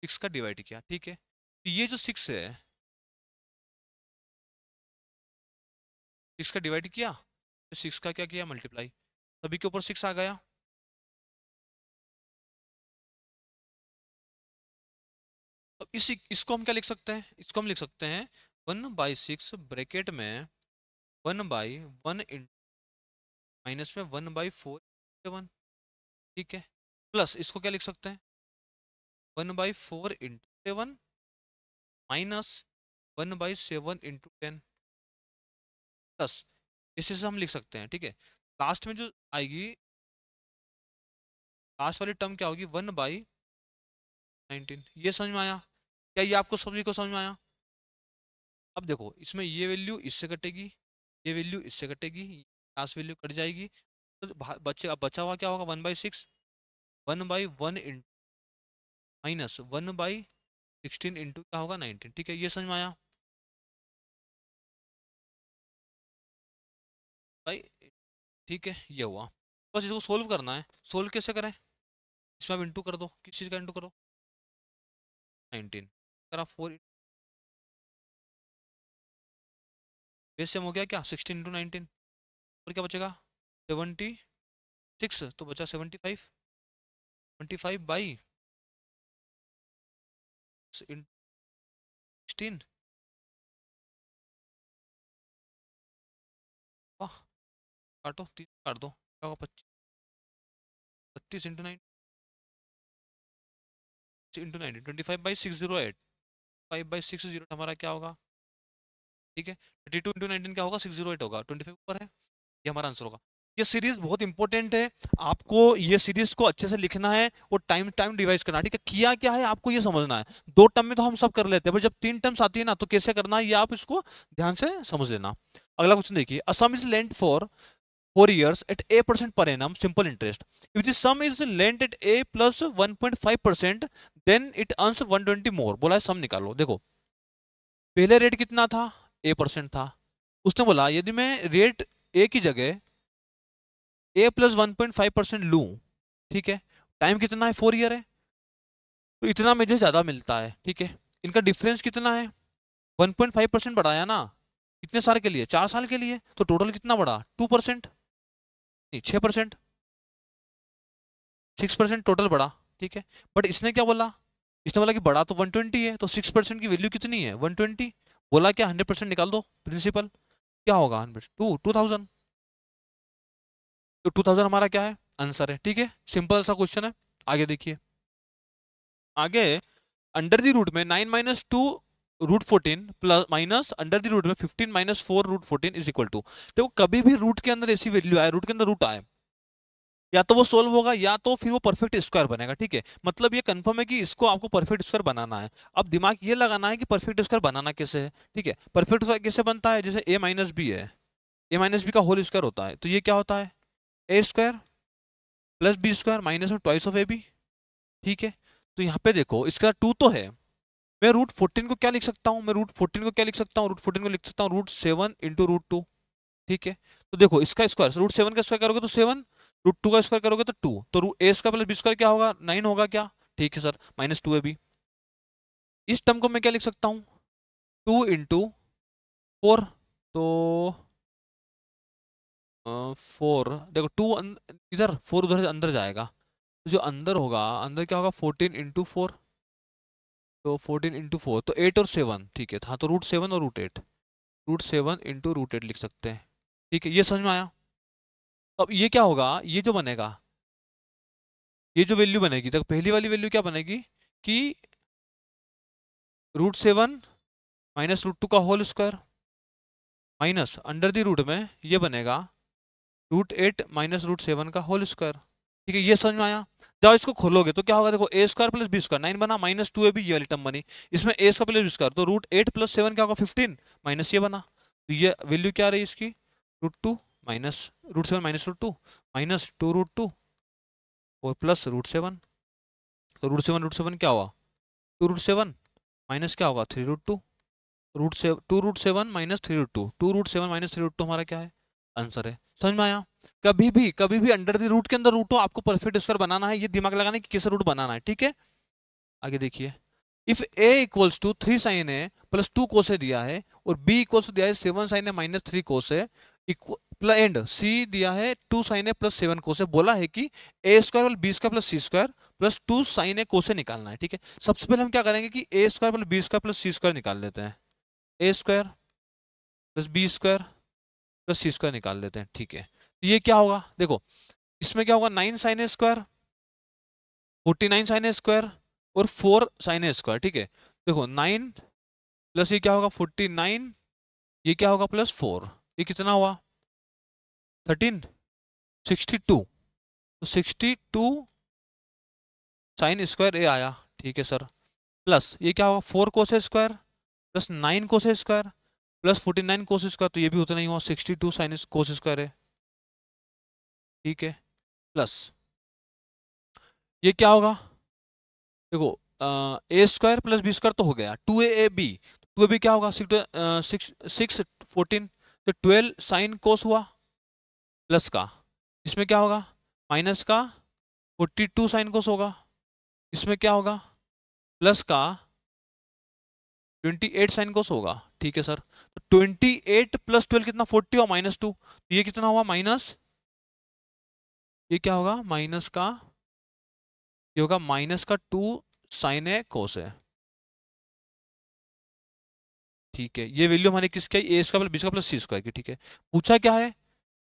6 का डिवाइड किया, ठीक है। तो ये जो 6 है, 6 का डिवाइड किया, तो 6 का क्या किया मल्टीप्लाई, सभी के ऊपर 6 आ गया। अब इसको हम क्या लिख सकते हैं, इसको हम लिख सकते हैं 1/6 ब्रैकेट में 1/1 माइनस में 1/4 ठीक है, प्लस इसको क्या लिख सकते हैं 1/4 × 7 माइनस 1/7 × 10 प्लस, इसी से हम लिख सकते हैं, ठीक है। लास्ट में जो आएगी, लास्ट वाली टर्म क्या होगी 1/19, ये समझ में आया, क्या ये आपको सभी को समझ में आया। अब देखो इसमें ये वैल्यू इससे कटेगी, ये वैल्यू इससे कटेगी, लास्ट वैल्यू कट जाएगी, तो बचे अब बचा हुआ क्या होगा 1/6, 1/1 माइनस 1/16 इंटू क्या होगा 19, ठीक है, ये समझ में आया भाई, ठीक है। ये हुआ, बस इसको सोल्व करना है, सोल्व कैसे करें, इसमें आप इंटू कर दो, किस चीज़ का इंटू करो 19, करा 4 बेस सेम हो गया क्या 16 × 19, और क्या बचेगा 76, तो बचा 75, 25/16, वाह, काटो 3 काट दो क्या होगा 25, 32 × 9 25/608, 5/608 हमारा क्या होगा, ठीक है। 32 × 19 क्या होगा 608 होगा, 25 ऊपर है, ये हमारा आंसर होगा। ये सीरीज बहुत इंपॉर्टेंट है, आपको ये सीरीज को अच्छे से लिखना है और टाइम टाइम डिवाइड करना है, ठीक है। किया क्या है आपको ये समझना है। दो टर्म में तो हम सब कर लेते हैं, पर जब तीन टर्म्स आती है ना तो कैसे करना है ये आप इसको ध्यान से समझ लेना। अगला क्वेश्चन देखिए, a sum is lent for 4 years at A% per annum simple interest. If the sum is lent at A plus 1.5%, then it earns 120 more. बोला है सम निकालो। देखो पहले रेट कितना था, A% था। उसने बोला यदि मैं रेट ए की जगह A प्लस 1.5% लूं, ठीक है, टाइम कितना है 4 year है, तो इतना मुझे ज्यादा मिलता है, ठीक है। इनका डिफरेंस कितना है, 1.5% बढ़ाया ना, कितने साल के लिए, 4 साल के लिए, तो टोटल कितना बढ़ा, 2%, नहीं 6%, 6% टोटल बढ़ा, ठीक है। बट इसने क्या बोला, इसने बोला कि बढ़ा तो 120 है, तो 6% की वैल्यू कितनी है 120। बोला क्या 100% निकाल दो प्रिंसिपल, क्या होगा 100, 2000, तो 2000 हमारा क्या है आंसर है, ठीक है। सिंपल सा क्वेश्चन है। आगे देखिए, आगे अंडर द रूट में 9 - 2 √14 plus minus under the root में 15 - 4 √14 इज इक्वल टू। देखो कभी भी रूट के अंदर ऐसी वैल्यू आए, रूट के अंदर रूट आए, या तो वो सोल्व होगा या तो फिर वो परफेक्ट स्क्वायर बनेगा, ठीक है। मतलब ये कंफर्म है कि इसको आपको परफेक्ट स्क्वायर बनाना है। अब दिमाग ये लगाना है कि परफेक्ट स्क्वायर बनाना कैसे है, ठीक है। परफेक्ट स्क्वायर कैसे बनता है, जैसे A - B है, A - B का होल स्क्वायर होता है, तो ये क्या होता है A² प्लस B² माइनस में ट्वाइस ऑफ AB, ठीक है। तो यहाँ पे देखो इसका 2 तो है, मैं √14 को क्या लिख सकता हूँ, मैं √14 को क्या लिख सकता हूँ, √14 को लिख सकता हूँ √7 × √2, ठीक है। तो देखो इसका स्क्वायर, √7 का स्क्वायर करोगे तो 7, √2 का स्क्वायर करोगे तो 2, तो A² प्लस B² क्या होगा 9 होगा क्या, ठीक है सर, -2 है भी। इस टर्म को मैं क्या लिख सकता हूँ 2 × 4, तो 4, देखो 2 इधर 4 उधर से अंदर जाएगा, तो जो अंदर होगा, अंदर क्या होगा 14 × 4, तो 14 × 4 तो 8 और 7, ठीक है। हाँ तो √7 और √8, √7 × √8 लिख सकते हैं, ठीक है। ये समझ में आया। अब ये क्या होगा, ये जो बनेगा, ये जो वैल्यू बनेगी, तो पहली वाली वैल्यू क्या बनेगी कि √7 माइनस √2 का whole square minus under the root में ये बनेगा √8 माइनस √7 का होल स्क्वायर, ठीक है। ये समझ में आया। जब इसको खोलोगे तो क्या होगा, देखो A² प्लस B², 9 बना, -2AB ये वाली टर्म बनी, इसमें A² प्लस B², तो √8 प्लस 7 क्या होगा 15, माइनस ये बना, तो ये वैल्यू क्या रही इसकी √2 माइनस √7 माइनस √2 माइनस 2 √2 और प्लस √7, तो √7 क्या हुआ 2 √7 माइनस क्या होगा 3 √2, √7 2 √7 माइनस 3 √2, 2 √7 माइनस 3 √2 हमारा क्या है आंसर है। समझ में आया। कभी भी अंडर द रूट के अंदर रूट हो, आपको परफेक्ट स्क्वायर बनाना है, ये दिमाग लगाना है कि कैसे रूट बनाना है, ठीक है। आगे देखिए, if A = 3 sin A plus 2 cos A दिया है और B = दिया है 7 sin A minus 3 cos A and C दिया है 2 sin A plus 7 cos A, बोला है कि A² B² plus C² plus 2 sin A cos A निकालना है, ठीक है। सबसे पहले हम क्या करेंगे कि A² B² प्लस C² निकाल लेते हैं, A² plus B² plus C² निकाल लेते हैं, ठीक है। तो ये क्या होगा, देखो इसमें क्या होगा 9 sin A², 49 sin A² और 4 sin A², ठीक है। देखो 9 प्लस ये क्या होगा 49, ये क्या होगा प्लस 4, ये कितना हुआ 13, 62, तो 62 sin² A आया, ठीक है सर। प्लस ये क्या होगा 4 cos A² plus 9 cos A² plus 49 cos A², तो ये भी उतना ही हुआ 62 sin cos A² है, ठीक है। प्लस ये क्या होगा, देखो A² प्लस B² तो हो गया 2AB, 2AB क्या होगा 6 14, तो 12 साइन कोस हुआ, प्लस का इसमें क्या होगा माइनस का 42 साइन कोस होगा, इसमें क्या होगा प्लस का 28 साइन कोस होगा, ठीक है सर। तो 28 प्लस 12 कितना 40 और -2, तो ये कितना हुआ माइनस, ये क्या होगा माइनस का, ये होगा माइनस का 2 साइन ए कोस है, ठीक है। ये वैल्यू हमारी किसकी आई A² plus B² plus C² की, ठीक है। पूछा क्या है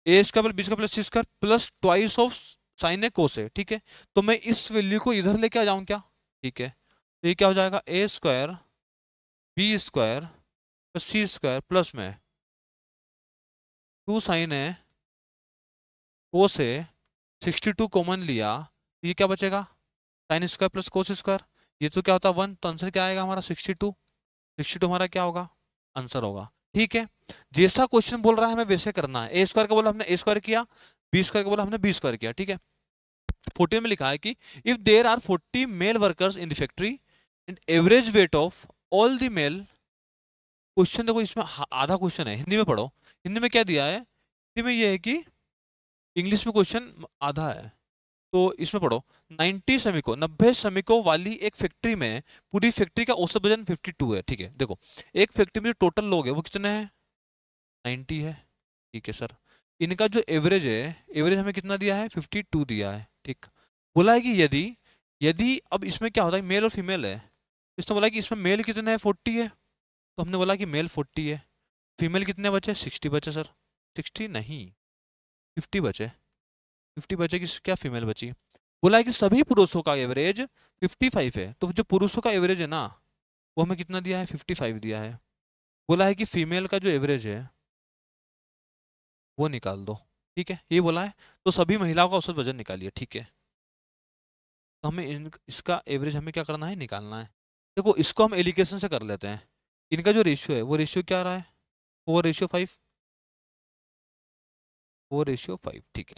A² plus B² plus C² plus twice of sine A cos है, ठीक है। तो मैं इस वैल्यू को इधर लेके आ जाऊं क्या, ठीक है। तो ये क्या हो जाएगा A² B² plus C² plus में 2 साइन ए को से 62 कॉमन लिया, ये क्या बचेगा, sine square plus cos square, ये तो क्या होता है 1, तो आंसर क्या आएगा हमारा 62। 62 हमारा क्या होगा, आंसर होगा। ठीक है, जैसा क्वेश्चन बोल रहा है हमें वैसे करना है। ए स्क्वायर का बोला हमने ए स्क्वायर किया, बी स्क्वायर का बोला हमने बी स्क्वायर किया। ठीक है, 14 में लिखा है कि if there are 40 male workers in the factory and average weight of all the male, question देखो इसमें आधा क्वेश्चन है, हिंदी में पढ़ो। हिंदी में क्या दिया है, हिंदी में ये है कि इंग्लिश में क्वेश्चन आधा है, तो इसमें पढ़ो। 90 श्रमिकों वाली एक फैक्ट्री में पूरी फैक्ट्री का औसत वजन 52 है। ठीक है, देखो एक फैक्ट्री में जो टोटल लोग है वो कितने हैं, 90 है। ठीक है सर, इनका जो एवरेज है, एवरेज हमें कितना दिया है, 52 दिया है। ठीक, बोला है कि यदि यदि अब इसमें क्या होता है, मेल और फीमेल है, इसने बोला कि इसमें मेल कितने हैं, 40 है, तो हमने बोला कि मेल 40 है, फीमेल कितने बचे, 60 बचे सर। 60 नहीं, 50 बचे, 50 बचे कि क्या फीमेल बची। बोला है कि सभी पुरुषों का एवरेज 55 है, तो जो पुरुषों का एवरेज है ना वो हमें कितना दिया है, 55 दिया है। बोला है कि फीमेल का जो एवरेज है वो निकाल दो। ठीक है, ये बोला है, तो सभी महिलाओं का औसत वजन निकालिए। ठीक है, तो हमें इसका एवरेज हमें क्या करना है, निकालना है। देखो इसको हम एलिगेशन से कर लेते हैं। इनका जो रेशियो है वो रेशियो क्या आ रहा है, 4:5, 4:5। ठीक है,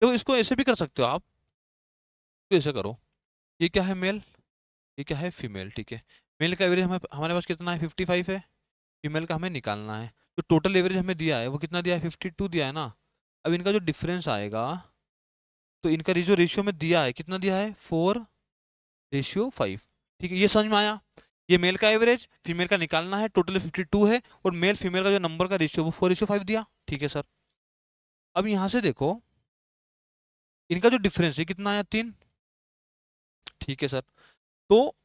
देखो इसको ऐसे भी कर सकते हो आप, तो ऐसे करो, ये क्या है मेल, ये क्या है फीमेल। ठीक है, मेल का एवरेज हमें हमारे पास कितना है, 55 है, फीमेल का हमें निकालना है। तो टोटल एवरेज हमें दिया है वो कितना दिया है, 52 दिया है ना। अब इनका जो डिफरेंस आएगा, तो इनका जो रेशियो में दिया है कितना दिया है, 4:5। ठीक है, ये समझ में आया। ये मेल का एवरेज फीमेल का निकालना है, टोटल 52 है, और मेल फीमेल का जो नंबर का रेशियो वो 4:5 दिया। ठीक है सर, अब यहां से देखो इनका जो डिफरेंस है कितना आया, 3। ठीक है सर, तो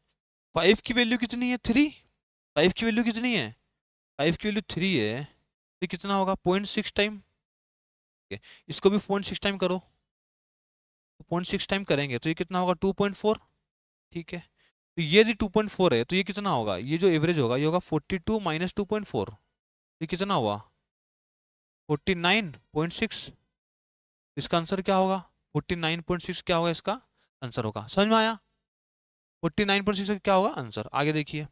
5 की वैल्यू कितनी है, 3। 5 की वैल्यू कितनी है, 5 की वैल्यू 3 है, तो कितना होगा, 0.6 टाइम। इसको भी 0.6 टाइम करो, 0.6 टाइम करेंगे तो ये कितना होगा, 2.4। ठीक है, तो ये जो 2.4 है तो ये कितना होगा, ये जो एवरेज होगा ये होगा 42 माइनस 2.4, ये कितना हुआ, 49.6। इसका आंसर क्या होगा, 49.6 क्या होगा इसका आंसर होगा। समझ में आया, 49.6 क्या होगा आंसर। आगे देखिए,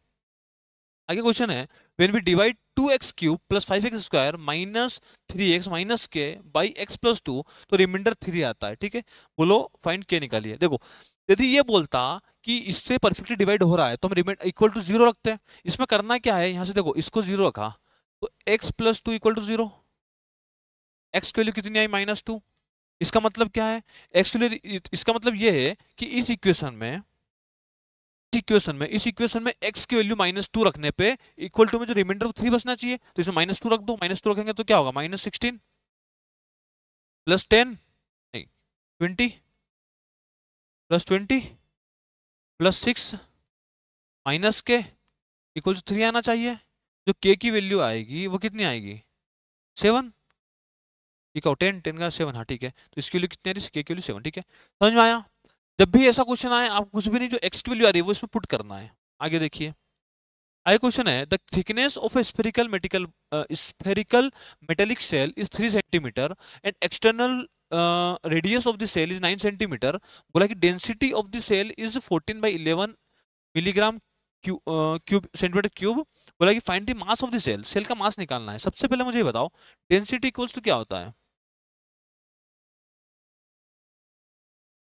आगे क्वेश्चन है, when we divide 2x cube plus 5x square minus 3x minus k by x plus 2, तो रिमाइंडर 3 आता है। ठीक है, बोलो फाइंड के निकालिए। देखो यदि ये बोलता कि इससे परफेक्टली डिवाइड हो रहा है तो हम रिमाइंडर इक्वल टू 0 रखते हैं। इसमें करना क्या है, यहाँ से देखो इसको 0 रखा, तो x plus 2 equal to 0, x की वैल्यू कितनी आई, -2। इसका मतलब क्या है, x की वैल्यू, इसका मतलब ये है कि इस इक्वेशन में x की वैल्यू -2 रखने पे इक्वल टू में जो रिमाइंडर 3 बचना चाहिए, तो इसमें -2 रख दो। -2 रखेंगे तो क्या होगा, -16 प्लस 10 नहीं 20 प्लस 20 प्लस 6 माइनस के इक्वल टू 3 आना चाहिए। जो k की वैल्यू आएगी वो कितनी आएगी, 7। ठीक है, 10 का 7, हाँ ठीक है, तो इसकी वैल्यू कितनी आ रही है, k की वैल्यू 7। ठीक है, समझ में आया। जब भी ऐसा क्वेश्चन आए आप कुछ भी नहीं, जो x की वैल्यू आ रही है वो इसमें पुट करना है। आगे देखिए, आगे क्वेश्चन है, the thickness of a spherical metallic shell is 3 centimetre and external radius of the shell is 9 centimetre. बोला कि density of the shell is 14/11 milligram cube centimetre cube. बोला कि find the mass of the shell, shell का mass निकालना है। सबसे पहले मुझे ये बताओ, डेंसिटी इक्वल्स टू क्या होता है,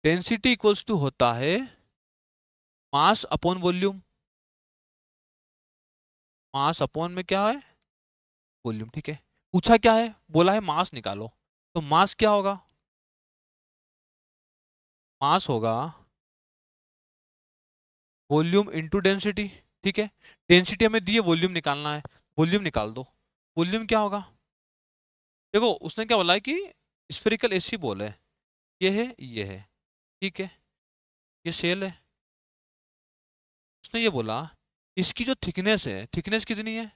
डेंसिटी इक्वल्स टू होता है mass upon volume. Mass upon में क्या है, वॉल्यूम। ठीक है, पूछा क्या है, बोला है मास निकालो, तो मास क्या होगा, मास होगा वॉल्यूम इंटू डेंसिटी। ठीक है, डेंसिटी हमें दी है, वॉल्यूम निकालना है, वॉल्यूम निकाल दो। वॉल्यूम क्या होगा, देखो उसने क्या बोला है कि स्फेरिकल ऐसी बॉल है, ये है ये है, ठीक है, ये सेल है। उसने ये बोला इसकी जो थिकनेस है, थिकनेस कितनी है,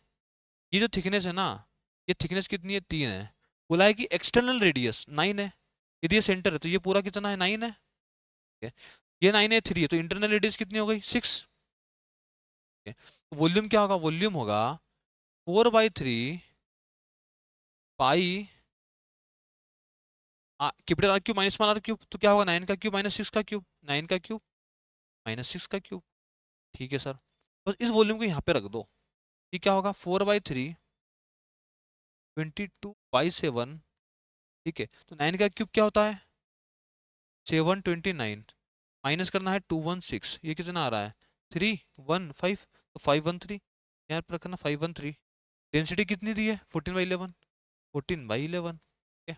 ये जो थिकनेस है ना, ये थिकनेस कितनी है, 3 है। बोला है कि एक्सटर्नल रेडियस 9 है, यदि ये सेंटर है तो ये पूरा कितना है, 9 है। ठीक है, ये 9 है, 3 है, तो इंटरनल रेडियस कितनी हो गई, 6। वॉल्यूम क्या होगा, वॉल्यूम होगा 4/3 pi capital R cube minus small R cube, तो क्या होगा 9 का क्यूब माइनस 6 का क्यूब, 9 का क्यूब माइनस 6 का क्यूब। ठीक है सर, बस इस वॉल्यूम को यहाँ पे रख दो। ये क्या होगा 4/3 22/7। ठीक है, तो 9 का क्यूब क्या होता है 729, माइनस करना है 216, ये कितना आ रहा है 315, तो 513 यहाँ पर रखना 513। डेंसिटी कितनी दी है 14/11, 14/11। ठीक है,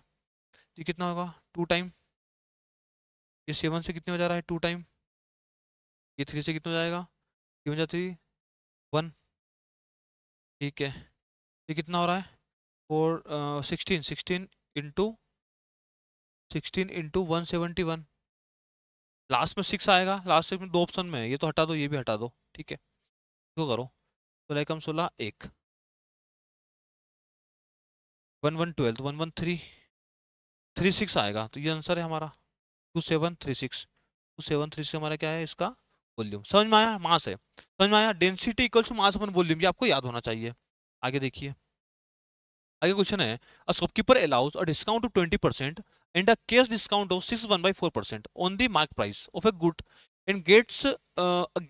ये कितना होगा 2 टाइम, ये 7 से कितने हो जा रहा है 2 टाइम, ये 3 से कितना हो जाएगा, ये हो जाती 1। ठीक है, ये कितना हो रहा है 16 इंटू 171। लास्ट में 6 आएगा, लास्ट में 2 ऑप्शन में है, ये तो हटा दो, ये भी हटा दो। ठीक है, तो करो 16 कम 16 1, 1112, 113 36 आएगा, तो ये आंसर है हमारा 2736। 2736 हमारा क्या है इसका वॉल्यूम। समझ में आया, मास है, समझ में आया। Density equals to mass upon volume, ये आपको याद होना चाहिए। आगे देखिए, आगे क्वेश्चन है a shopkeeper allows a discount of 20% and a cash discount of 61/4% on the mark price of a good and gets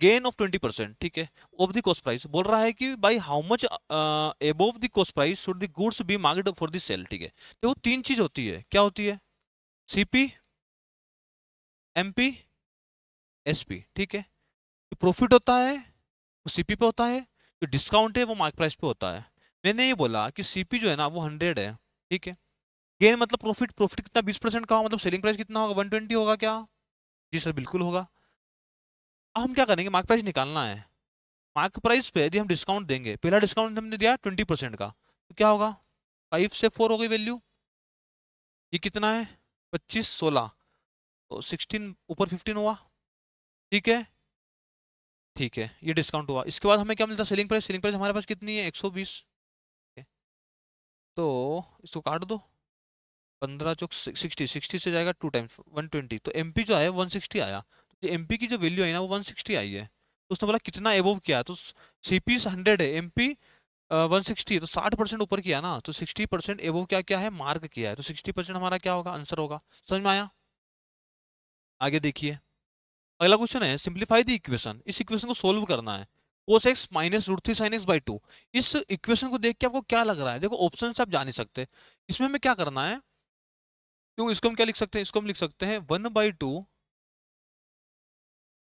gain of 20%। ठीक है, ऑफ द कॉस्ट प्राइस। बोल रहा है कि by how much above the cost price should the goods be marked for the sale. ठीक है, तो वो 3 चीज होती है, क्या होती है सीपी, एमपी, एसपी। ठीक है, जो प्रॉफिट होता है वो सीपी पे होता है, जो डिस्काउंट है वो मार्क प्राइस पे होता है। मैंने ये बोला कि सीपी जो है ना वो 100 है। ठीक है, गेन मतलब प्रॉफिट, प्रॉफिट कितना 20% का होगा, मतलब सेलिंग प्राइस कितना होगा 120 होगा क्या। जी सर बिल्कुल होगा। अब हम क्या करेंगे, मार्क प्राइस निकालना है। मार्क प्राइस पे यदि हम डिस्काउंट देंगे, पहला डिस्काउंट हमने दिया 20% का, तो क्या होगा 5 से 4 हो गई वैल्यू, ये कितना है 25 16, तो 16 ऊपर 15 हुआ। ठीक है, ठीक है, ये डिस्काउंट हुआ। इसके बाद हमें क्या मिलता है सेलिंग प्राइस, सेलिंग प्राइस हमारे पास कितनी है 120। तो इसको काट दो, 15 चौक 60, 60 से जाएगा 2 टाइम्स 120, तो एमपी जो है 160 आया। तो एमपी की जो वैल्यू आई ना वो 160 आई है। तो उसने बोला कितना एबोव किया, तो सीपी 100 है, एमपी 160 है, तो 60% ऊपर किया ना, तो 60% एबोव क्या क्या है मार्क किया है, तो 60% हमारा क्या होगा आंसर होगा। समझ में आया। आगे देखिए, अगला क्वेश्चन है सिंप्लीफाई द इक्वेशन। इस इक्वेशन को सोल्व करना है। cos x minus √3 sin x by 2। इस इक्वेशन को देख के आपको क्या लग रहा है, देखो ऑप्शन से आप जा नहीं सकते, इसमें हमें क्या करना है, क्यों इसको हम क्या लिख सकते हैं, इसको हम लिख सकते हैं 1/2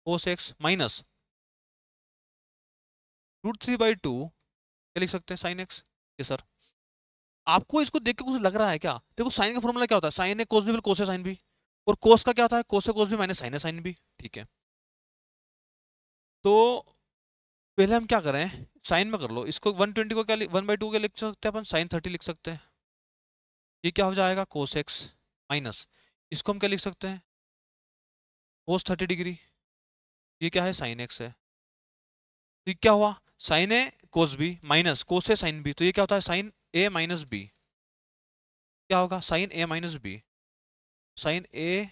cos x माइनस √3/2 क्या लिख सकते हैं sin x। ये सर आपको इसको देख के कुछ लग रहा है क्या, देखो साइन का फॉर्मूला क्या होता है, sign A cos B cos A sine B, और कोस का क्या होता है कोस ए कोस बी माइनस साइन ए साइन बी। ठीक है, तो पहले हम क्या करें, साइन में कर लो इसको, 120 को क्या 1/2 क्या लिख सकते हैं अपन, साइन 30 लिख सकते हैं। ये क्या हो जाएगा कोस एक्स माइनस, इसको हम क्या लिख सकते हैं कोस 30 डिग्री, ये क्या है साइन एक्स है। तो ये क्या हुआ sign A cos B minus cos A sine B, तो ये क्या होता है साइन ए माइनस बी, क्या होगा साइन ए माइनस बी, साइन ए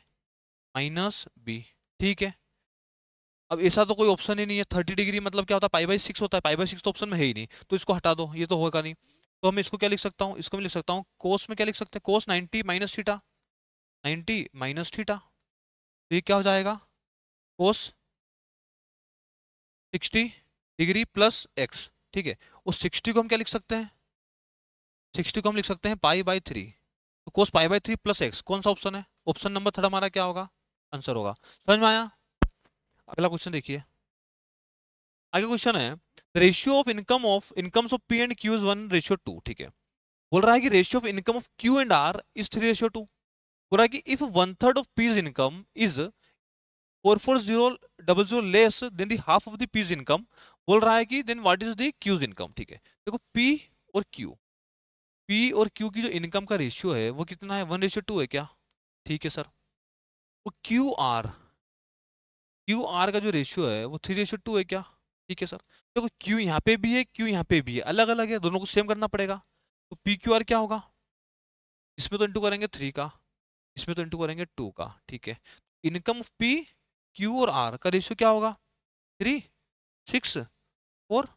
माइनस बी। ठीक है, अब ऐसा तो कोई ऑप्शन ही नहीं है, 30 डिग्री मतलब क्या होता है पाई/6 होता है, पाई/6 तो ऑप्शन में है ही नहीं, तो इसको हटा दो, ये तो होगा नहीं। तो हम इसको क्या लिख सकता हूँ, इसको मैं लिख सकता हूँ कोस में क्या लिख सकते हैं कोस 90 माइनस थीटा, 90 माइनस थीटा, तो ये क्या हो जाएगा कोस 60 डिग्री प्लस एक्स। ठीक है, उस 60 को हम क्या लिख सकते हैं, 60 को हम लिख सकते हैं पाई/3, तो कोस पाई/3 प्लस एक्स कौन सा ऑप्शन है, ऑप्शन नंबर 3 हमारा क्या होगा आंसर होगा। समझ में आया। अगला क्वेश्चन देखिए, आगे क्वेश्चन है ratio of incomes of P and Q is 1:2। ठीक है, बोल रहा है कि ratio of income of Q and R is 3:2। बोल रहा है कि if 1/3 of P's income is 44000 less than the half of the P's income, बोल रहा है कि then what is the Q's income. ठीक है, देखो पी और क्यू, पी और क्यू की जो इनकम का रेशियो है वो कितना है 1:2 है क्या। ठीक है सर, वो क्यू आर का जो रेशियो है वो 3:2 है क्या। ठीक है सर, देखो क्यू यहाँ पे भी है, क्यू यहाँ पे भी है, अलग अलग है, दोनों को सेम करना पड़ेगा। तो पी क्यू आर क्या होगा, इसमें तो इंटू करेंगे 3 का, इसमें तो इंटू करेंगे 2 का। ठीक है, इनकम ऑफ पी क्यू और आर का रेशियो क्या होगा 3 6 4।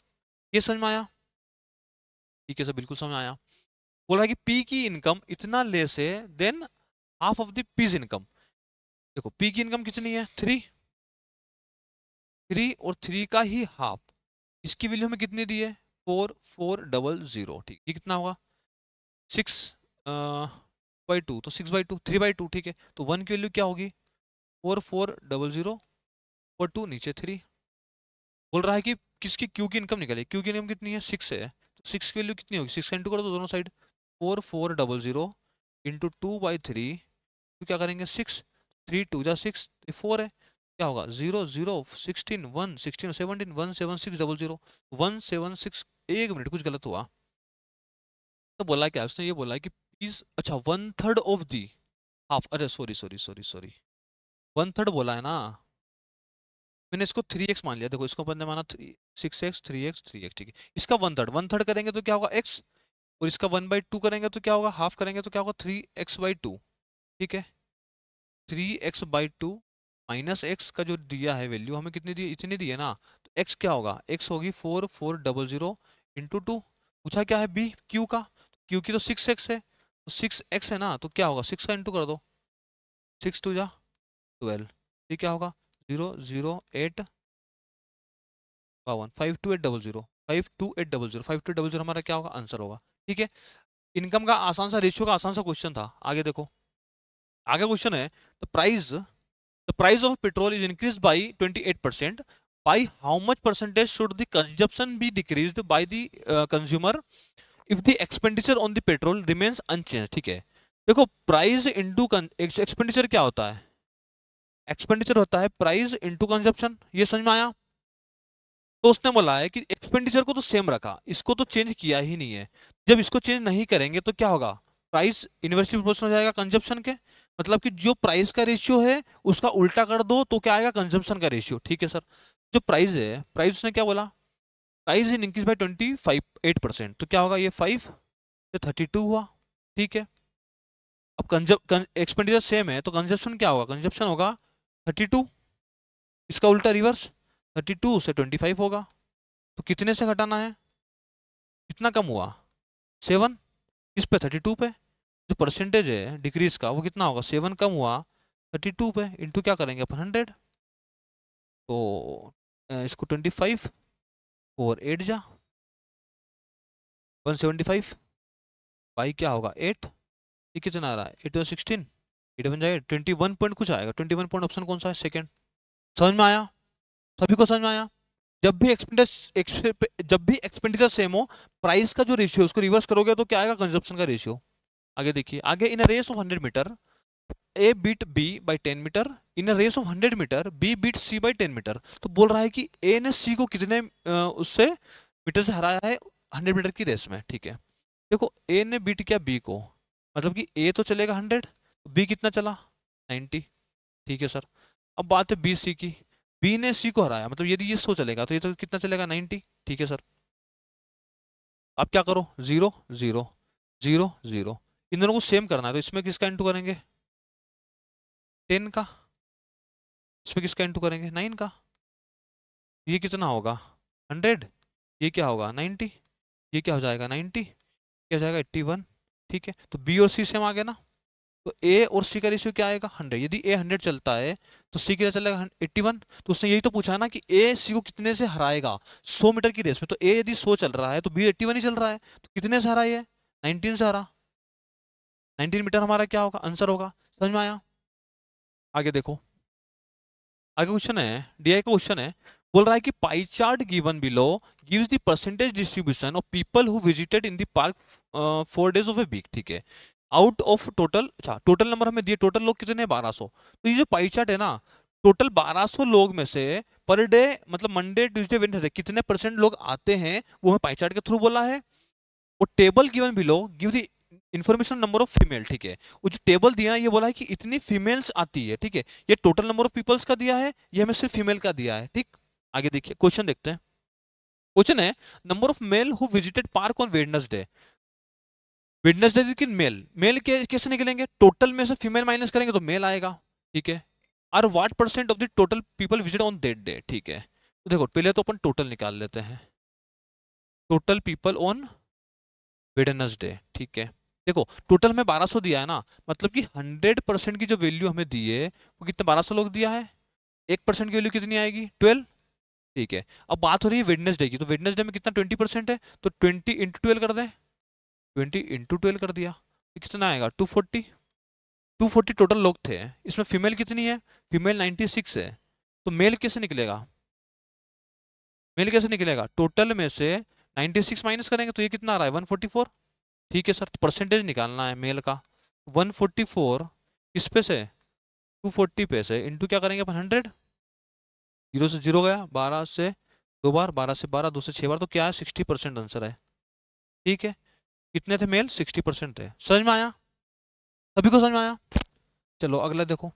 ये समझ में आया। ठीक है सर बिल्कुल समझ में आया। बोल रहा है कि पी की इनकम इतना लेस है than half of the P's income. देखो पी की इनकम कितनी है 3, 3 और 3 का ही हाफ, इसकी वैल्यू हमें कितनी दी है 4400, ठीक, ये कितना होगा 6/2, तो 6/2 3/2, ठीक है। तो 1 की वैल्यू क्या होगी 4400 और 2 नीचे 3। बोल रहा है कि किसकी क्यू की इनकम निकले, क्यू की इनकम कितनी है 6 है, तो 6 की वैल्यू कितनी होगी 6 का इंटू कर दो दोनों साइड, 4400 इंटू 2/3, तो क्या करेंगे 6, 3 2 जा 6, 4 है, क्या होगा 0 0 16 1 16 17 17600 176। एक मिनट कुछ गलत हुआ, तो बोला क्या उसने, ये बोला कि प्लीज, अच्छा 1/3 ऑफ दी हाफ, अरे सॉरी सॉरी सॉरी सॉरी, 1/3 बोला है ना, मैंने इसको 3x मान लिया। देखो इसको अपन ने माना 6x 3x 3x, ठीक है। इसका 1/3, 1/3 करेंगे तो क्या होगा x, और इसका 1/2 करेंगे तो क्या होगा, हाफ करेंगे तो क्या होगा 3x/2, ठीक है। 3x/2 माइनस x का जो दिया है वैल्यू हमें कितनी दी, इतनी दी है ना, तो x क्या होगा, x होगी 4400 इंटू 2। पूछा क्या है b q का, q की तो 6x है, तो 6x है ना, तो क्या होगा 6 का इंटू कर दो, 6 2 जा 12, ये क्या होगा 008 52 52800 52800 52800 हमारा क्या होगा आंसर होगा, ठीक है। इनकम का आसान सा, रेशियो का आसान सा क्वेश्चन था। आगे देखो, आगे क्वेश्चन है the price of petrol is increase by 28%, by how much percentage should the consumption be decreased by the consumer if the expenditure on the petrol remains unchange, ठीक है। देखो प्राइस इंटू एक्सपेंडिचर क्या होता है, expenditure होता है price into consumption, ये समझ में आया। तो उसने बोला है कि एक्सपेंडिचर को तो सेम रखा, इसको तो चेंज किया ही नहीं है। जब इसको चेंज नहीं करेंगे तो क्या होगा, प्राइस इन्वर्सली प्रोपोर्शनल हो जाएगा कंजप्शन के, मतलब कि जो प्राइस का रेशियो है उसका उल्टा कर दो तो क्या आएगा कंजप्शन का रेशियो, ठीक है सर। जो प्राइस है, प्राइस उसने क्या बोला, प्राइस इन इंक्रीज बाय 28%, तो क्या होगा ये 5 से 32 हुआ, ठीक है। अब एक्सपेंडिचर सेम है तो कंजप्शन क्या होगा, कंजप्शन होगा 32, इसका उल्टा रिवर्स 32 से 25 होगा, तो कितने से घटाना है, कितना कम हुआ 7, किस पे 32 पे, जो परसेंटेज है डिक्रीज का वो कितना होगा 7 कम हुआ 32 पे, इंटू क्या करेंगे अपन 100, तो इसको 25 और 8 जा 175, बाई क्या होगा 8, ये कितना आ रहा है 8 और 16, 8 बन जाएगा 21 पॉइंट कुछ आएगा, 21 पॉइंट ऑप्शन कौन सा है सेकंड। समझ में आया, सभी को समझ में आया। जब भी एक्सपेंडिचर सेम हो, प्राइस का जो रेशियो उसको रिवर्स करोगे तो क्या आएगा कंजप्शन का रेशियो। आगे देखिए, आगे in a race of 100 meter A beat B by 10 meter, in a race of 100 meter B beat C by 10 meter. तो बोल रहा है कि ए ने सी को कितने उससे मीटर से हराया है 100 मीटर की रेस में, ठीक है। देखो ए ने बीट किया बी को, मतलब कि ए तो चलेगा 100, बी कितना चला 90, ठीक है सर। अब बात है बी सी की, बी ने सी को हराया, मतलब यदि ये 100 चलेगा तो ये तो कितना चलेगा 90, ठीक है सर। अब क्या करो 0 0 0 0, इन दोनों को सेम करना है, तो इसमें किसका इंटू करेंगे 10 का, इसमें किसका इंटू करेंगे 9 का, ये कितना होगा 100, ये क्या होगा 90, ये क्या हो जाएगा 90, क्या हो जाएगा 81, ठीक है। तो बी और सी सेम आ गया ना, तो ए और सी का रेशियो क्या आएगा 100, यदि ए 100 चलता है तो सी कितना चलेगा 81। तो उसने यही तो पूछा ना कि ए सी को कितने से हराएगा 100 मीटर की रेस में, तो ए यदि 100 चल रहा है तो बी 81 ही चल रहा है, तो कितने से हरा है 19 से हरा, 19 मीटर हमारा क्या होगा आंसर होगा। समझ में आया। आगे देखो, आगे क्वेश्चन है, डीआई का क्वेश्चन है, बोल रहा है कि pie chart given below gives the percentage distribution of people who visited in the park 4 days of a week, ठीक है। आउट ऑफ टोटल, अच्छा टोटल नंबर हमें दिए, टोटल लोग कितने 1200, तो ये जो पाई चार्ट है ना, टोटल 1200 लोग में से पर डे मतलब मंडे ट्यूसडे वेडनेसडे कितने परसेंट लोग आते हैं वो हमें पाई चार्ट के थ्रू बोला है। वो table given below give the information number of female, ठीक है। वो जो टेबल दिया है ये बोला है कि इतनी फीमेल्स आती है, ठीक है। ये टोटल नंबर ऑफ पीपल्स का दिया है, ये हमें सिर्फ फीमेल का दिया है, ठीक। आगे देखिए क्वेश्चन देखते हैं। क्वेश्चन है number of male who visited park on Wednesday, Wednesday लेकिन मेल, मेल कैसे निकलेंगे, टोटल में से फीमेल माइनस करेंगे तो मेल आएगा, ठीक है। और what percent of the total people visit on that day, ठीक है। तो देखो पहले तो अपन टोटल निकाल लेते हैं, टोटल पीपल ऑन वेडनेसडे, ठीक है। देखो टोटल में 1200 दिया है ना, मतलब कि 100% की जो वैल्यू हमें दी है वो कितने 1200 लोग दिया है, 1% की वैल्यू कितनी आएगी 12। ठीक है, अब बात हो रही है वेडनेसडे की, तो वेडनेसडे में कितना 20% है, तो 20 × 12 कर दें, 20 × 12 कर दिया, तो कितना आएगा 240। 240 टोटल लोग थे, इसमें फीमेल कितनी है, फीमेल 96 है, तो मेल कैसे निकलेगा, मेल कैसे निकलेगा, टोटल में से 96 माइनस करेंगे तो ये कितना आ रहा है 144। ठीक है सर, तो परसेंटेज निकालना है मेल का, 144 किस पे से 240 पे से इंटू क्या करेंगे अपन 100, जीरो से जीरो गया, 12 से 2 बार, 12 से 12, 2 से 6 बार, तो क्या है 60% आंसर है। ठीक है, कितने थे मेल 60% थे, समझ में आया, सभी को समझ में आया। चलो अगला देखो,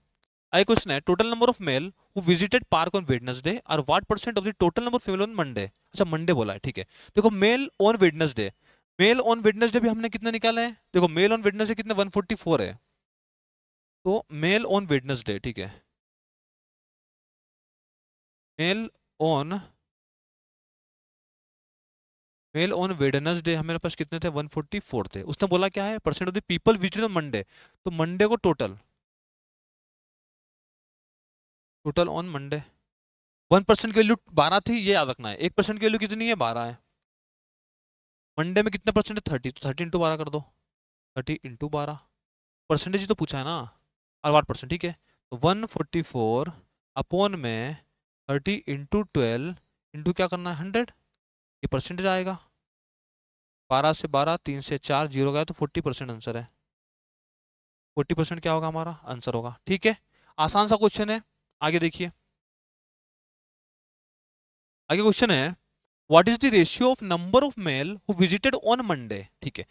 आई क्वेश्चन है total number of male who visited park on Wednesday और what percent of the total number female on Monday. अच्छा मंडे बोला है, ठीक है। देखो male on Wednesday, male on Wednesday भी हमने कितने निकाले हैं, देखो मेल ऑन वेडनेसडे कितने 144 है, तो मेल ऑन वेडनेसडे, ठीक है, male on male on Wednesday हमारे पास कितने थे 144 थे, उसने बोला क्या है percent of the people visited on Monday, तो मंडे को टोटल, टोटल ऑन मंडे, 1% की वैल्यू 12 थी, ये याद रखना है, 1% की वैल्यू कितनी है 12 है, मंडे में कितने परसेंट है 30, तो 30 × 12 कर दो, 30 × 12, परसेंटेज ही तो पूछा है ना, और 8%, ठीक है, तो 144 अपॉन में 30 × 12 इंटू क्या करना है 100, ये परसेंटेज आएगा, 12 से 12, 3 से 4, जीरो गया तो 40% आंसर है, 40% क्या होगा हमारा आंसर होगा। ठीक है, आसान सा क्वेश्चन है, आगे देखिए, आगे क्वेश्चन है what is the ratio of number of male who visited on Monday, ठीक है,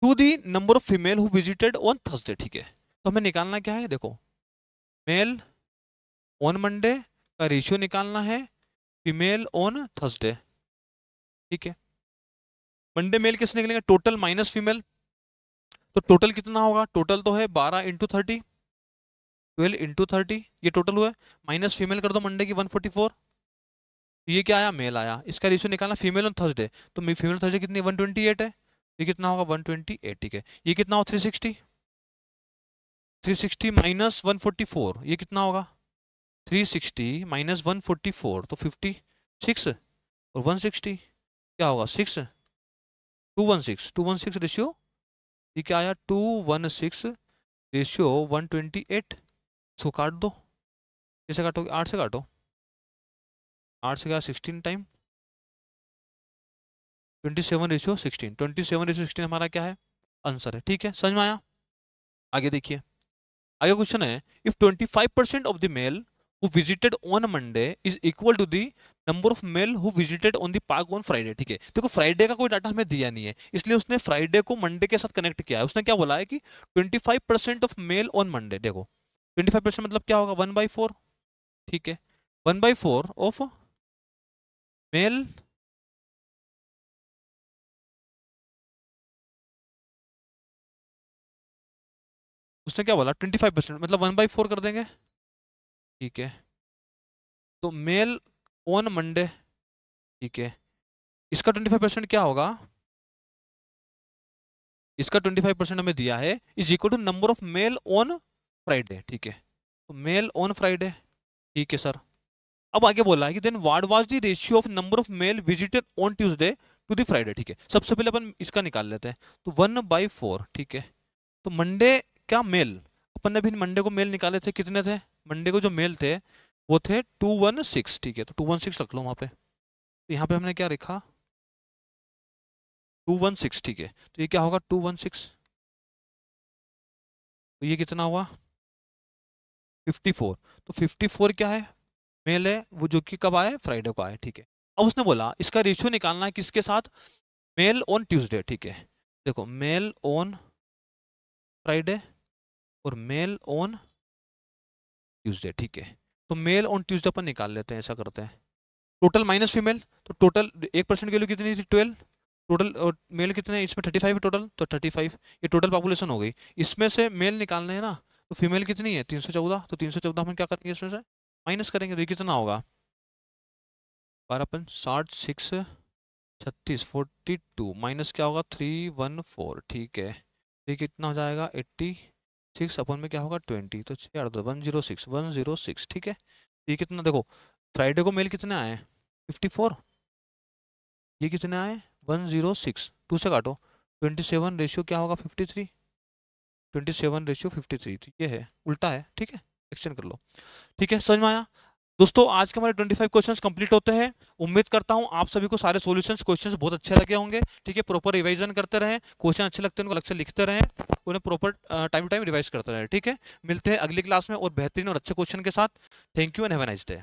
to the number of female who visited on Thursday, ठीक है, तो हमें निकालना क्या है, देखो मेल ऑन मंडे का रेशियो निकालना है फीमेल ऑन थर्सडे, ठीक है, मंडे मेल कैसे निकलेंगे टोटल माइनस फीमेल, तो टोटल कितना होगा, टोटल तो है 12 × 30, 12 × 30, ये टोटल हुआ, माइनस फीमेल कर दो मंडे की 144, तो ये क्या आया मेल आया, इसका रेशियो निकालना फीमेल ऑन थर्सडे, तो फीमेल थर्सडे कितनी 128 है, ये कितना होगा 128, ठीक है, ये कितना होगा 360, 360 माइनस 144, ये कितना होगा 360 माइनस 144, तो 56, और 160 क्या होगा 6, 216 रेशियो, ये क्या आया 216 रेशियो 128, इसको काट दो, किसे काटोगे 8 से काटो, 8 से क्या 16 टाइम 27/16, 27/16 हमारा क्या है आंसर है। ठीक है, समझ में आया, आगे देखिए, आगे क्वेश्चन है if 25% of the male who visited on Monday is equal to the number of male who visited on the park on Friday, ठीक है, देखो फ्राइडे का कोई डाटा हमें दिया नहीं है, इसलिए उसने फ्राइडे को मंडे के साथ कनेक्ट किया है, उसने क्या बोला है कि 25% ऑफ मेल ऑन मंडे, देखो 25% मतलब क्या होगा 1/4, ठीक है, 1/4 ऑफ मेल, उसने क्या बोला 25%, मतलब 1/4 कर देंगे, ठीक है, तो मेल ऑन मंडे, ठीक है, इसका 25% क्या होगा, इसका 25% हमें दिया है is equal to number of male on Friday, ठीक है, तो मेल ऑन फ्राइडे, ठीक है सर, अब आगे बोला है कि then what was the ratio of number of male visited on Tuesday to the Friday, ठीक है, सबसे पहले अपन इसका निकाल लेते हैं, तो 1/4, ठीक है, तो मंडे क्या मेल, अपन ने भी मंडे को मेल निकाले थे, कितने थे मंडे को जो मेल थे वो थे 216, ठीक है, तो 216 रख लो वहां पे, तो यहाँ पे हमने क्या लिखा 216, ठीक है, तो ये क्या होगा 216, तो ये कितना हुआ 54, तो 54 क्या है मेल है, वो जो कि कब आए फ्राइडे को आए, ठीक है, अब उसने बोला इसका रेशियो निकालना है किसके साथ, मेल ऑन ट्यूसडे, ठीक है, देखो मेल ऑन फ्राइडे और मेल ऑन ट्यूसडे, ठीक है, तो मेल ऑन ट्यूसडे अपन निकाल लेते हैं, ऐसा करते हैं, टोटल माइनस फीमेल, तो टोटल 1% की वैल्यू कितनी थी 12, टोटल और मेल कितने इसमें 35 है टोटल, तो 35, ये टोटल पॉपुलेशन हो गई, इसमें से मेल निकालने हैं ना, तो फीमेल कितनी है 314, तो 314 हम क्या करेंगे इसमें से माइनस करेंगे, तो ये कितना होगा 12 6 36 42 माइनस क्या होगा 314, ठीक है, ये कितना हो जाएगा 86 अपन में क्या होगा 20, तो 106 106, ठीक है। ये कितना देखो, फ्राइडे को मेल कितने आए हैं 54, ये कितने आए 106, 2 से काटो 27 रेशियो क्या होगा 53, 27:53, तो ये है उल्टा है, ठीक है। एक्सचेंज कर लो, ठीक है, समझ में आया। दोस्तों आज के हमारे 25 क्वेश्चंस कंप्लीट होते हैं। उम्मीद करता हूं आप सभी को सारे सॉल्यूशंस क्वेश्चंस बहुत अच्छे लगे होंगे, ठीक है। प्रॉपर रिवीजन करते रहें, क्वेश्चन अच्छे लगते हैं उनको अलग से लिखते रहें, उन्हें proper time to time revise करते रहें, ठीक है। मिलते हैं अगली क्लास में और बेहतरीन और अच्छे क्वेश्चन के साथ। Thank you and have a nice day.